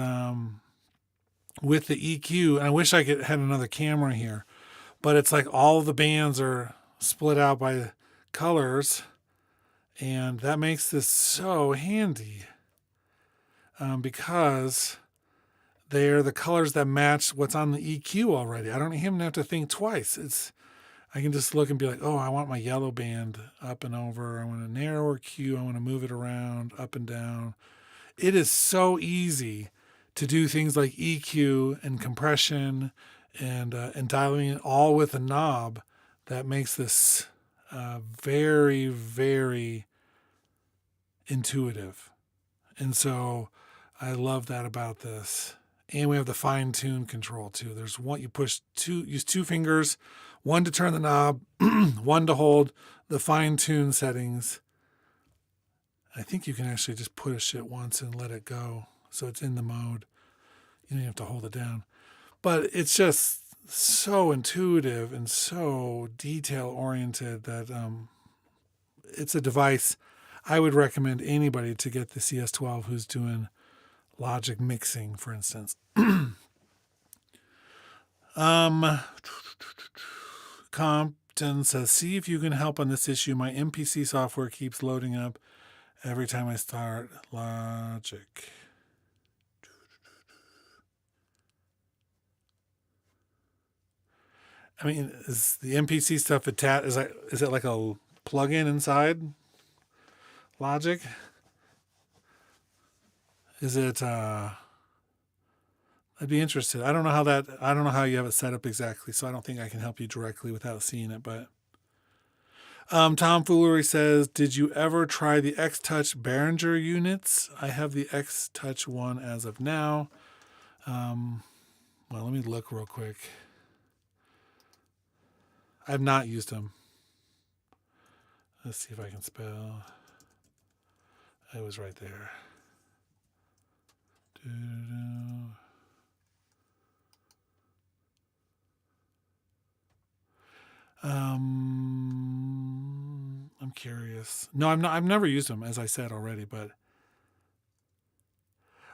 with the EQ, I wish I had another camera here, but it's like all the bands are split out by colors. And that makes this so handy because they're the colors that match what's on the EQ already. I don't even have to think twice. I can just look and be like, oh, I want my yellow band up and over. I want a narrower Q. I want to move it around, up and down. It is so easy to do things like EQ and compression and dialing it all with a knob that makes this very, very intuitive. And so I love that about this. And we have the fine tune control too. There's one, you use 2 fingers, one to turn the knob, one to hold the fine tune settings. I think you can actually just push it once and let it go. So it's in the mode. You don't have to hold it down. But it's just so intuitive and so detail oriented that it's a device I would recommend anybody to get the CS12 who's doing Logic mixing, for instance. Compton says, see if you can help on this issue. My MPC software keeps loading up every time I start Logic. I mean, is the MPC stuff is it like a plug-in inside Logic? Is it I'd be interested. I don't know how you have it set up exactly, so I don't think I can help you directly without seeing it, but Tom Foolery says, did you ever try the X-Touch Behringer units? I have the X-Touch one as of now. Well, let me look real quick. I've not used them. Let's see if I can spell. It was right there. I'm curious. No, I'm not. I've never used them, as I said already, but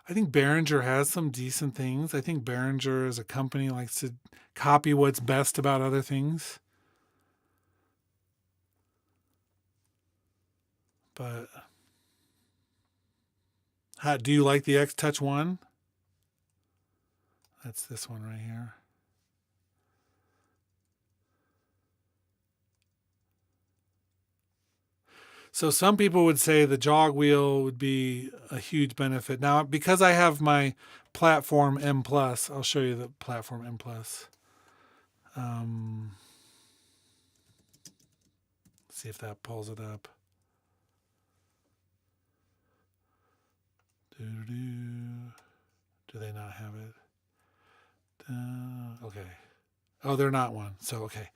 I think Behringer has some decent things. I think Behringer as a company likes to copy what's best about other things. But do you like the X-Touch one? That's this one right here. So some people would say the jog wheel would be a huge benefit. Now, because I have my Platform M+, I'll show you the Platform M+. See if that pulls it up. Do they not have it? Okay. Oh, they're not one. So, okay.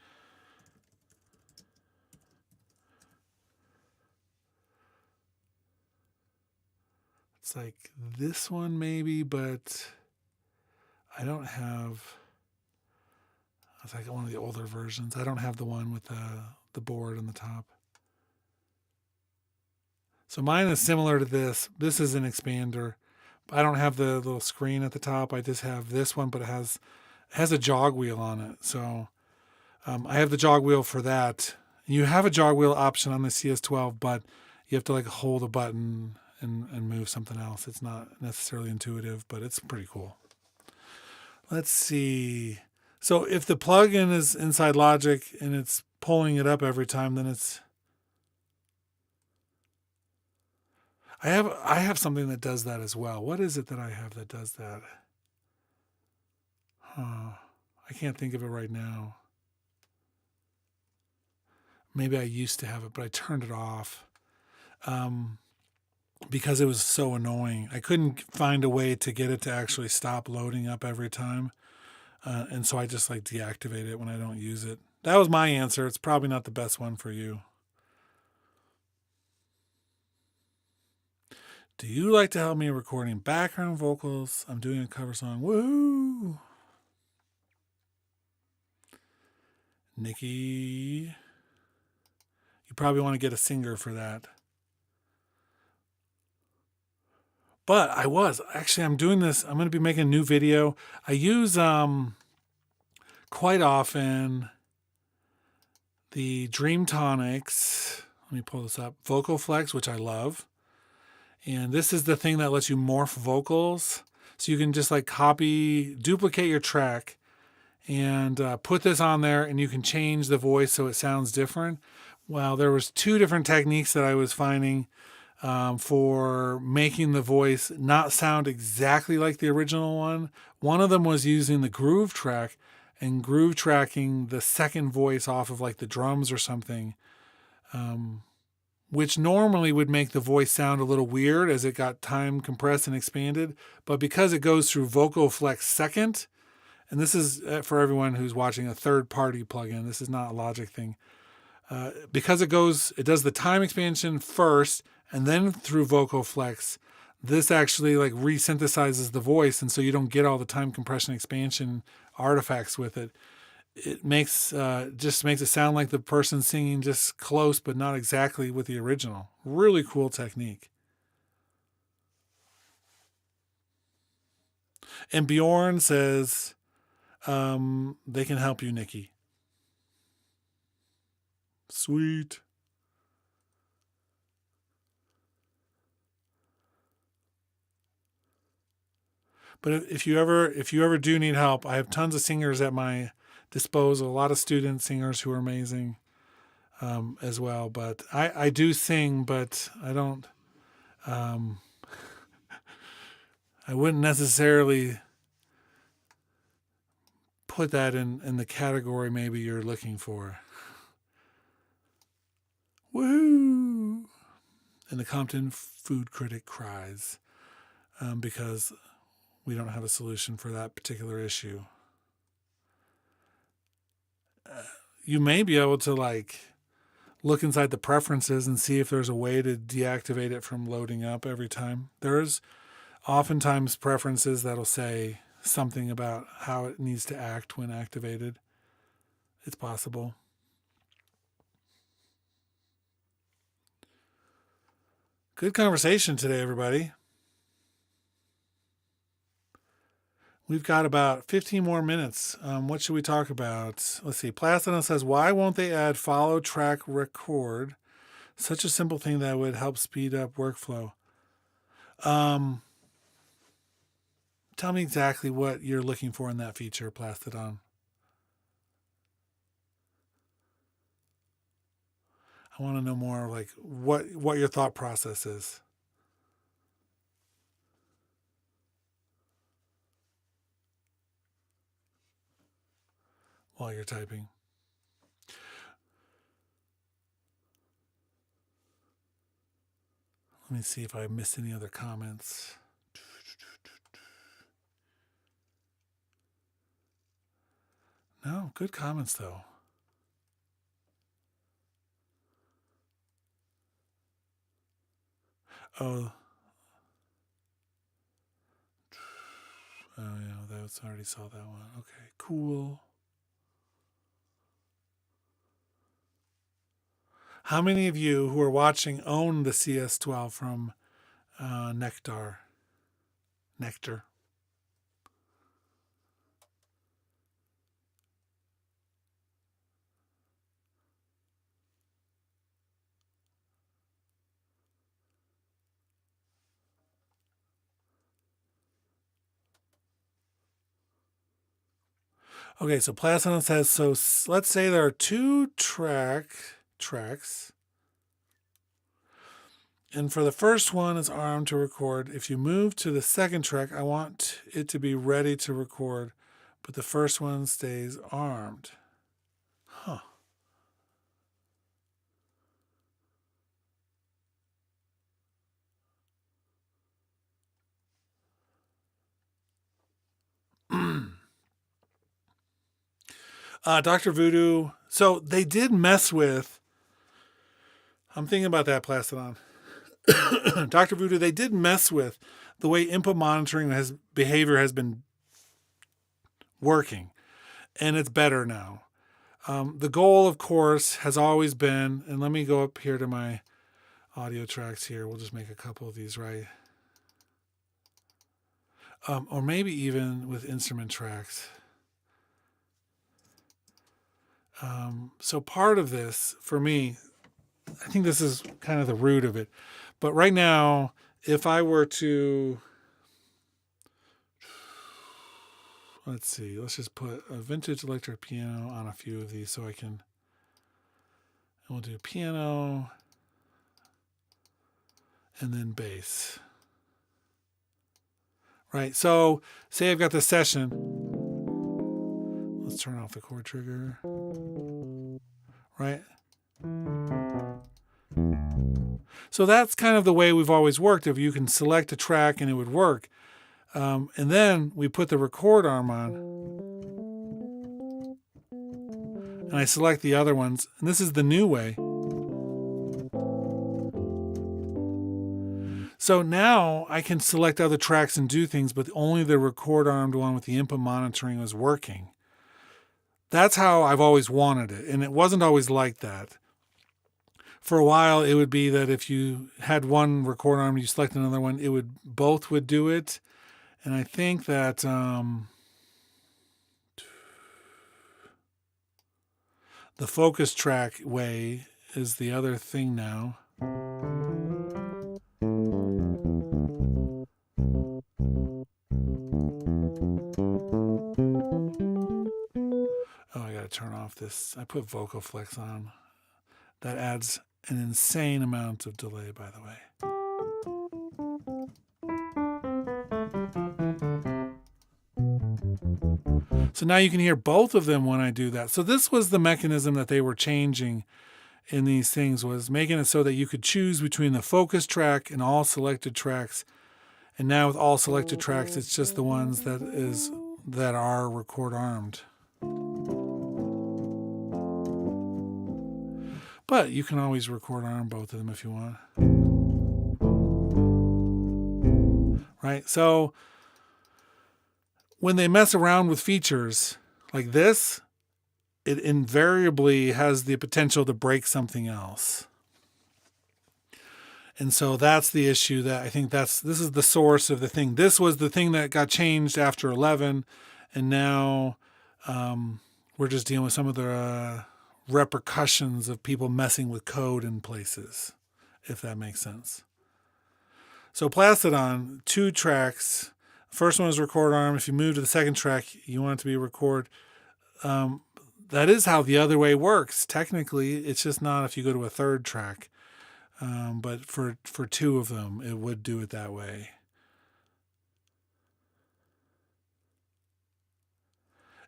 It's like this one maybe, but I don't have. It's like one of the older versions. I don't have the one with the board on the top. So mine is similar to this. This is an expander. I don't have the little screen at the top. I just have this one, but it has a jog wheel on it. So I have the jog wheel for that. You have a jog wheel option on the CS12, but you have to like hold a button and move something else. It's not necessarily intuitive, but it's pretty cool. Let's see. So if the plugin is inside Logic and it's pulling it up every time, then it's... I have something that does that as well. What is it that I have that does that? I can't think of it right now. Maybe I used to have it, but I turned it off because it was so annoying. I couldn't find a way to get it to actually stop loading up every time. And so I just like deactivate it when I don't use it. That was my answer. It's probably not the best one for you. Do you like to help me recording background vocals? I'm doing a cover song. Woohoo! Nikki, you probably want to get a singer for that. But I'm doing this. I'm going to be making a new video. I use quite often the Dreamtonics. Let me pull this up. Vocal Flex, which I love. And this is the thing that lets you morph vocals. So you can just like duplicate your track and put this on there, and you can change the voice so it sounds different. Well, there was 2 different techniques that I was finding for making the voice not sound exactly like the original one. One of them was using the groove track and groove tracking the second voice off of like the drums or something. Which normally would make the voice sound a little weird as it got time compressed and expanded. But because it goes through Vocal Flex second, and this is for everyone who's watching a third-party plugin, this is not a Logic thing. Because it does the time expansion first and then through Vocal Flex, this actually like resynthesizes the voice, and so you don't get all the time compression expansion artifacts with it. It just makes it sound like the person singing just close, but not exactly with the original. Really cool technique. And Bjorn says they can help you, Nikki. Sweet. But if you ever do need help, I have tons of singers at my disposal. A lot of student singers who are amazing as well. But I do sing, but I don't. I wouldn't necessarily put that in the category maybe you're looking for. Woohoo! And the Compton food critic cries because we don't have a solution for that particular issue. You may be able to like look inside the preferences and see if there's a way to deactivate it from loading up every time. There's oftentimes preferences that'll say something about how it needs to act when activated. It's possible. Good conversation today, everybody. We've got about 15 more minutes. What should we talk about? Let's see. Plastidon says, why won't they add follow track record? Such a simple thing that would help speed up workflow. Tell me exactly what you're looking for in that feature, Plastidon. I want to know more like what your thought process is. While you're typing. Let me see if I missed any other comments. No, good comments though. Oh yeah, that's already saw that one. Okay, cool. How many of you who are watching own the CS12 from Nectar? Okay, so Plastodon says, so let's say there are two tracks. And for the first one, it's armed to record. If you move to the second track, I want it to be ready to record, but the first one stays armed. Huh. Dr. Voodoo. So they did mess with, I'm thinking about that, Plastodon. Dr. Voodoo, they did mess with the way input monitoring behavior has been working, and it's better now. The goal, of course, has always been, and let me go up here to my audio tracks here. We'll just make a couple of these, right? Or maybe even with instrument tracks. So part of this, for me, I think this is kind of the root of it. But right now, if I were to, let's see, let's just put a vintage electric piano on a few of these so I can, and we'll do piano and then bass. Right, so say I've got the session. Let's turn off the chord trigger. Right? So that's kind of the way we've always worked. If you can select a track and it would work. And then we put the record arm on. And I select the other ones. And this is the new way. So now I can select other tracks and do things, but only the record armed one with the input monitoring was working. That's how I've always wanted it. And it wasn't always like that. For a while, it would be that if you had one record arm, you select another one, both would do it. And I think that the focus track way is the other thing now. Oh, I got to turn off this. I put vocal flex on. That adds an insane amount of delay, by the way. So now you can hear both of them when I do that. So this was the mechanism that they were changing in these things, was making it so that you could choose between the focus track and all selected tracks. And now with all selected tracks, it's just the ones that are record armed. But you can always record arm both of them if you want. Right? So when they mess around with features like this, it invariably has the potential to break something else. And so that's the issue that I think this is the source of the thing. This was the thing that got changed after 11. And now we're just dealing with some of the repercussions of people messing with code in places, if that makes sense. So Plastodon, 2 tracks. First one is record arm. If you move to the second track, you want it to be record. That is how the other way works. Technically, it's just not if you go to a third track. But for 2 of them, it would do it that way.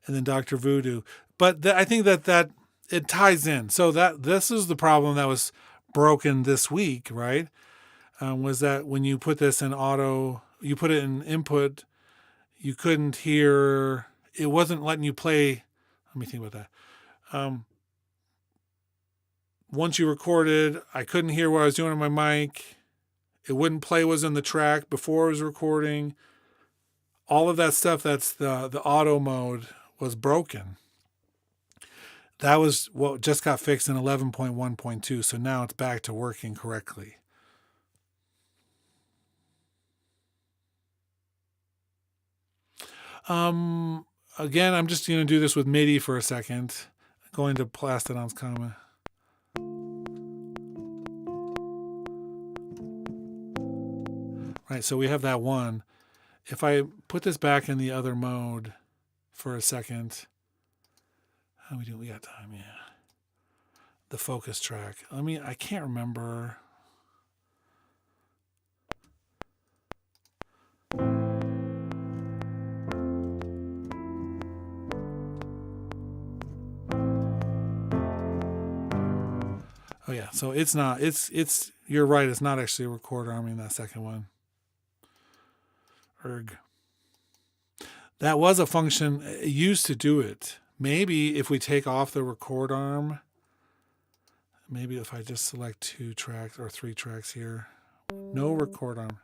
And then Dr. Voodoo. But I think that it ties in. So this is the problem that was broken this week, right? Was that when you put this in auto, you put it in input, you couldn't hear, it wasn't letting you play. Let me think about that. Once you recorded, I couldn't hear what I was doing on my mic. It wouldn't play what was in the track before it was recording. All of that stuff, that's the auto mode, was broken. that was what just got fixed in 11.1.2, so now it's back to working correctly. Again, I'm just going to do this with MIDI for a second. Going to Plastodon's comment. Right, so we have that one. If I put this back in the other mode for a second, how we do? We got time, yeah. The focus track. I can't remember. Oh yeah, so it's not, you're right, it's not actually a record arm in that second one. Erg. That was a function, it used to do it. Maybe if we take off the record arm, maybe if I just select 2 tracks or 3 tracks here, no record arm.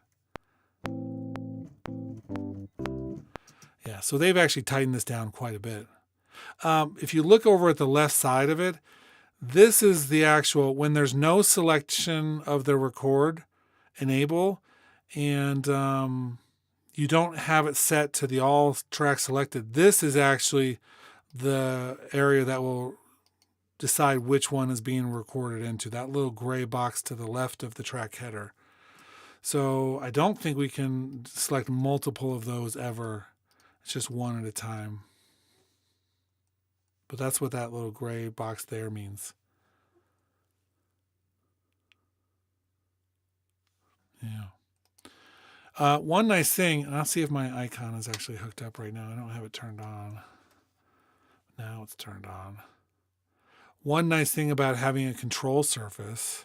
Yeah, so they've actually tightened this down quite a bit. If you look over at the left side of it, this is the actual, when there's no selection of the record enable, and you don't have it set to the all tracks selected, this is actually the area that will decide which one is being recorded into, that little gray box to the left of the track header. So I don't think we can select multiple of those ever. It's just one at a time. But that's what that little gray box there means. Yeah. One nice thing, and I'll see if my icon is actually hooked up right now. I don't have it turned on. Now it's turned on. One nice thing about having a control surface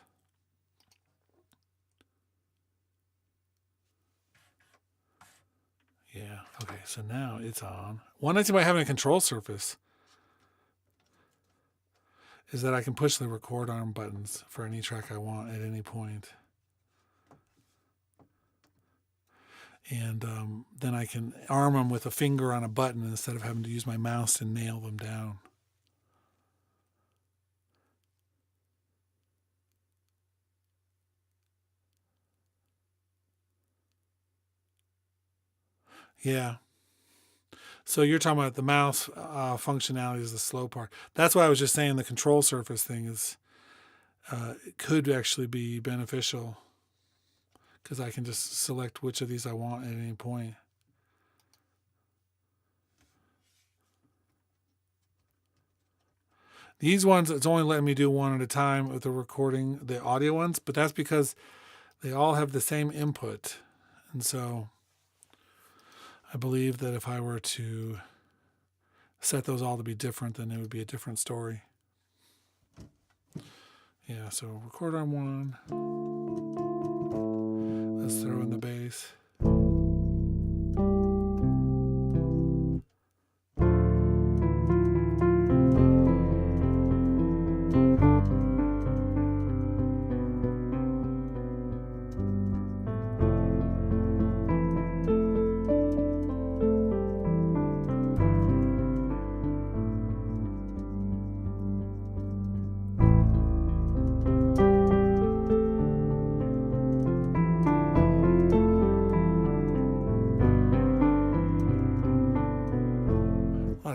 yeah, okay, so now it's on. One nice thing about having a control surface is that I can push the record arm buttons for any track I want at any point. And then I can arm them with a finger on a button instead of having to use my mouse to nail them down. Yeah. So you're talking about the mouse functionality is the slow part. That's why I was just saying the control surface thing is it could actually be beneficial because I can just select which of these I want at any point. These ones, it's only letting me do one at a time with the recording, the audio ones, but that's because they all have the same input. And so I believe that if I were to set those all to be different, then it would be a different story. Yeah, so record on one. Let's throw in the bass.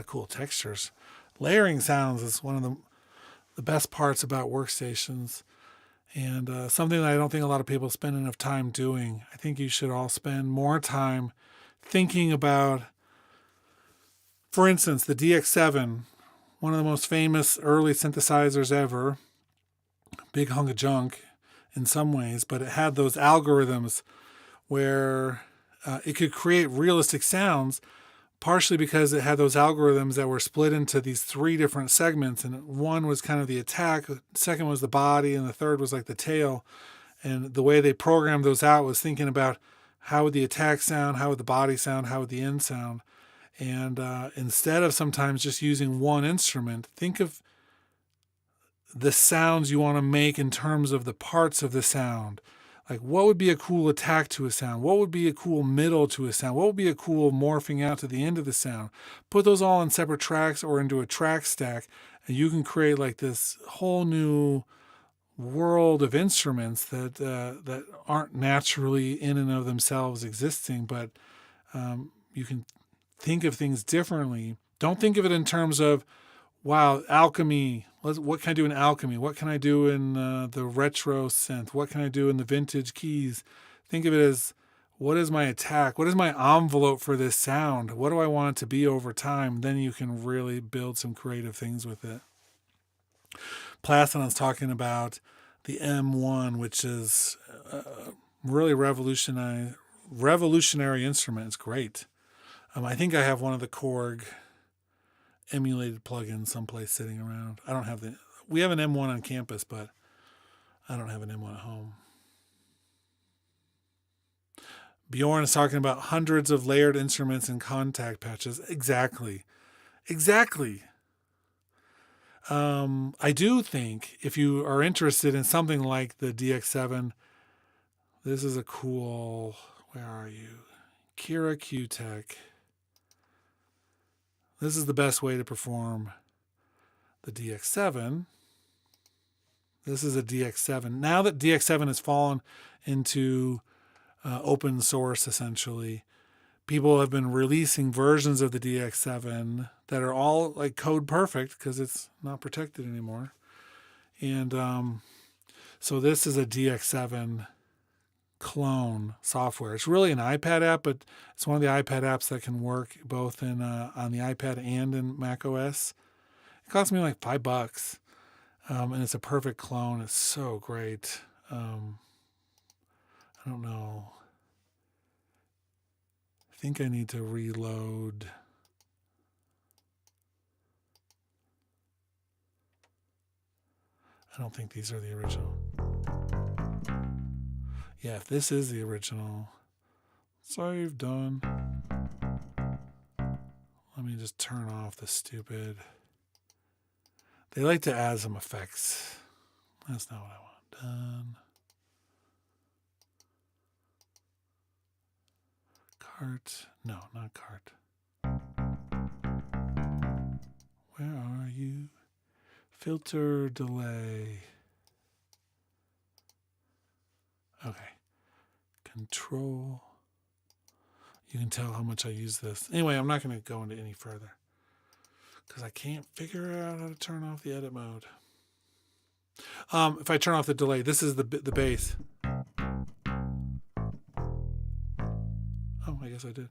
Cool textures. Layering sounds is one of the best parts about workstations, and something that I don't think a lot of people spend enough time doing. I think you should all spend more time thinking about, for instance, the DX7, one of the most famous early synthesizers ever, big hunk of junk in some ways, but it had those algorithms where it could create realistic sounds, partially because it had those algorithms that were split into these 3 different segments. And one was kind of the attack, the second was the body, and the third was like the tail. And the way they programmed those out was thinking about how would the attack sound, how would the body sound, how would the end sound. And instead of sometimes just using one instrument, think of the sounds you want to make in terms of the parts of the sound. Like, what would be a cool attack to a sound? What would be a cool middle to a sound? What would be a cool morphing out to the end of the sound? Put those all in separate tracks or into a track stack And you can create like this whole new world of instruments that aren't naturally in and of themselves existing, but you can think of things differently. Don't think of it in terms of, wow, alchemy. What can I do in alchemy? What can I do in the retro synth? What can I do in the vintage keys? Think of it as, what is my attack? What is my envelope for this sound? What do I want it to be over time? Then you can really build some creative things with it. Plastinon's talking about the M1, which is a really revolutionary instrument. It's great. I think I have one of the Korg emulated plugins someplace sitting around. I don't have we have an M1 on campus, but I don't have an M1 at home. Bjorn is talking about hundreds of layered instruments and contact patches. Exactly. I do think if you are interested in something like the DX7, this is a cool, where are you? Kira Q-Tech. This is the best way to perform the DX7. This is a DX7. Now that DX7 has fallen into open source, essentially, people have been releasing versions of the DX7 that are all like code perfect because it's not protected anymore. And so this is a DX7 clone software. It's really an iPad app, but it's one of the iPad apps that can work both in on the iPad and in Mac OS. It cost me like $5, and it's a perfect clone. It's so great. I don't know. I think I need to reload. I don't think these are the original. Yeah, if this is the original. Save done. Let me just turn off the stupid. They like to add some effects. That's not what I want. Done. Cart. No, not cart. Where are you? Filter delay. Okay. Control. You can tell how much I use this. Anyway, I'm not going to go into any further because I can't figure out how to turn off the edit mode. If I turn off the delay, this is the bass. Oh, I guess I did.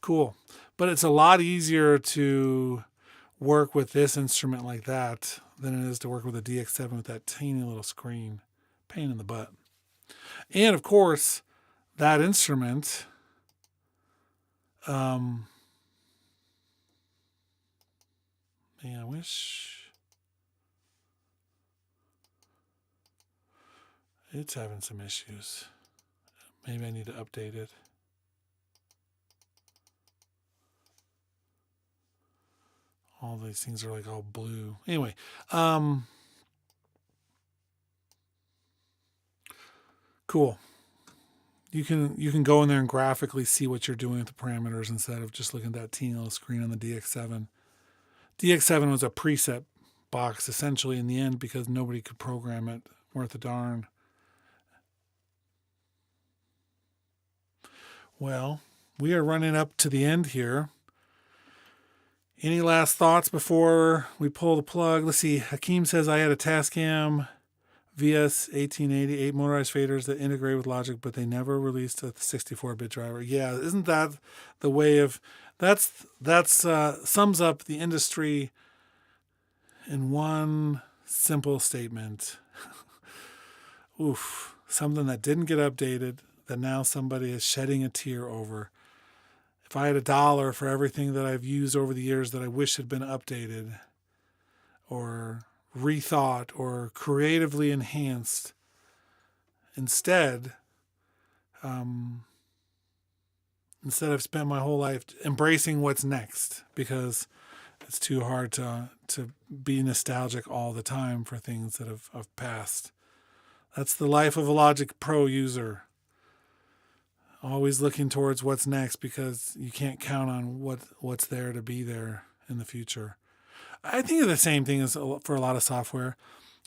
Cool. But it's a lot easier to work with this instrument like that than it is to work with a DX7 with that teeny little screen. Pain in the butt. And of course, that instrument, man, I wish it's having some issues. Maybe I need to update it. All these things are like all blue. Anyway, cool. You can go in there and graphically see what you're doing with the parameters instead of just looking at that teeny little screen on the DX7. DX7 was a preset box essentially in the end because nobody could program it worth a darn. Well, we are running up to the end here. Any last thoughts before we pull the plug? Let's see. Hakeem says I had a Tascam VS 1880 8 motorized faders that integrate with Logic, but they never released a 64-bit driver. Yeah, isn't that the way of that's sums up the industry in one simple statement. Oof, something that didn't get updated that now somebody is shedding a tear over. If I had $1 for everything that I've used over the years that I wish had been updated or rethought or creatively enhanced, instead I've spent my whole life embracing what's next because it's too hard to be nostalgic all the time for things that have passed. That's the life of a Logic Pro user. Always looking towards what's next, because you can't count on what's there to be there in the future. I think of the same thing as for a lot of software.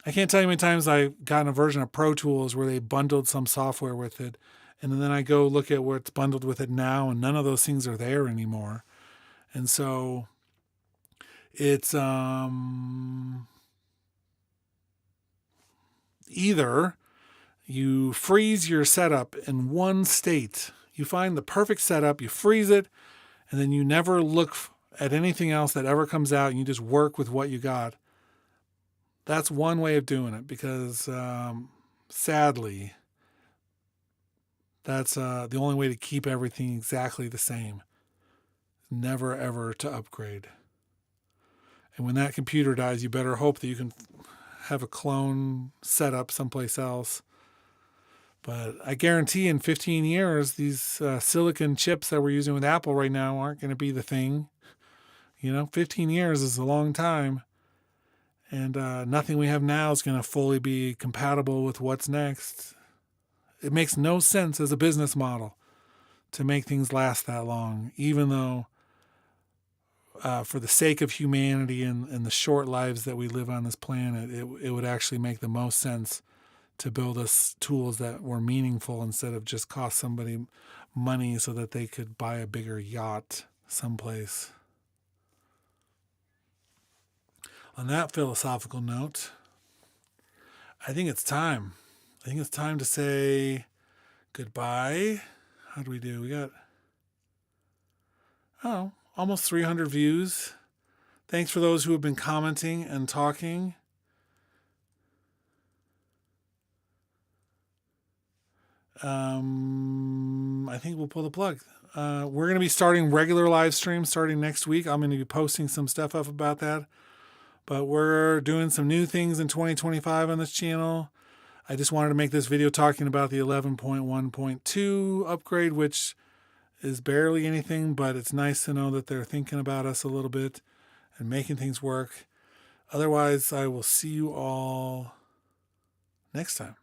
I can't tell you how many times I've gotten a version of Pro Tools where they bundled some software with it, and then I go look at what's bundled with it now, and none of those things are there anymore. And so it's either you freeze your setup in one state. You find the perfect setup, you freeze it, and then you never look at anything else that ever comes out, and you just work with what you got. That's one way of doing it, because sadly, that's the only way to keep everything exactly the same. Never, ever to upgrade. And when that computer dies, you better hope that you can have a clone set up someplace else. But I guarantee in 15 years, these silicon chips that we're using with Apple right now aren't going to be the thing. 15 years is a long time. And nothing we have now is going to fully be compatible with what's next. It makes no sense as a business model to make things last that long, even though for the sake of humanity and the short lives that we live on this planet, it would actually make the most sense to build us tools that were meaningful instead of just cost somebody money so that they could buy a bigger yacht someplace. On that philosophical note, I think it's time. I think it's time to say goodbye. How do we do? We got, almost 300 views. Thanks for those who have been commenting and talking. I think we'll pull the plug. We're going to be starting regular live streams starting next week. I'm going to be posting some stuff up about that. But we're doing some new things in 2025 on this channel. I just wanted to make this video talking about the 11.1.2 upgrade, which is barely anything, but it's nice to know that they're thinking about us a little bit and making things work. Otherwise, I will see you all next time.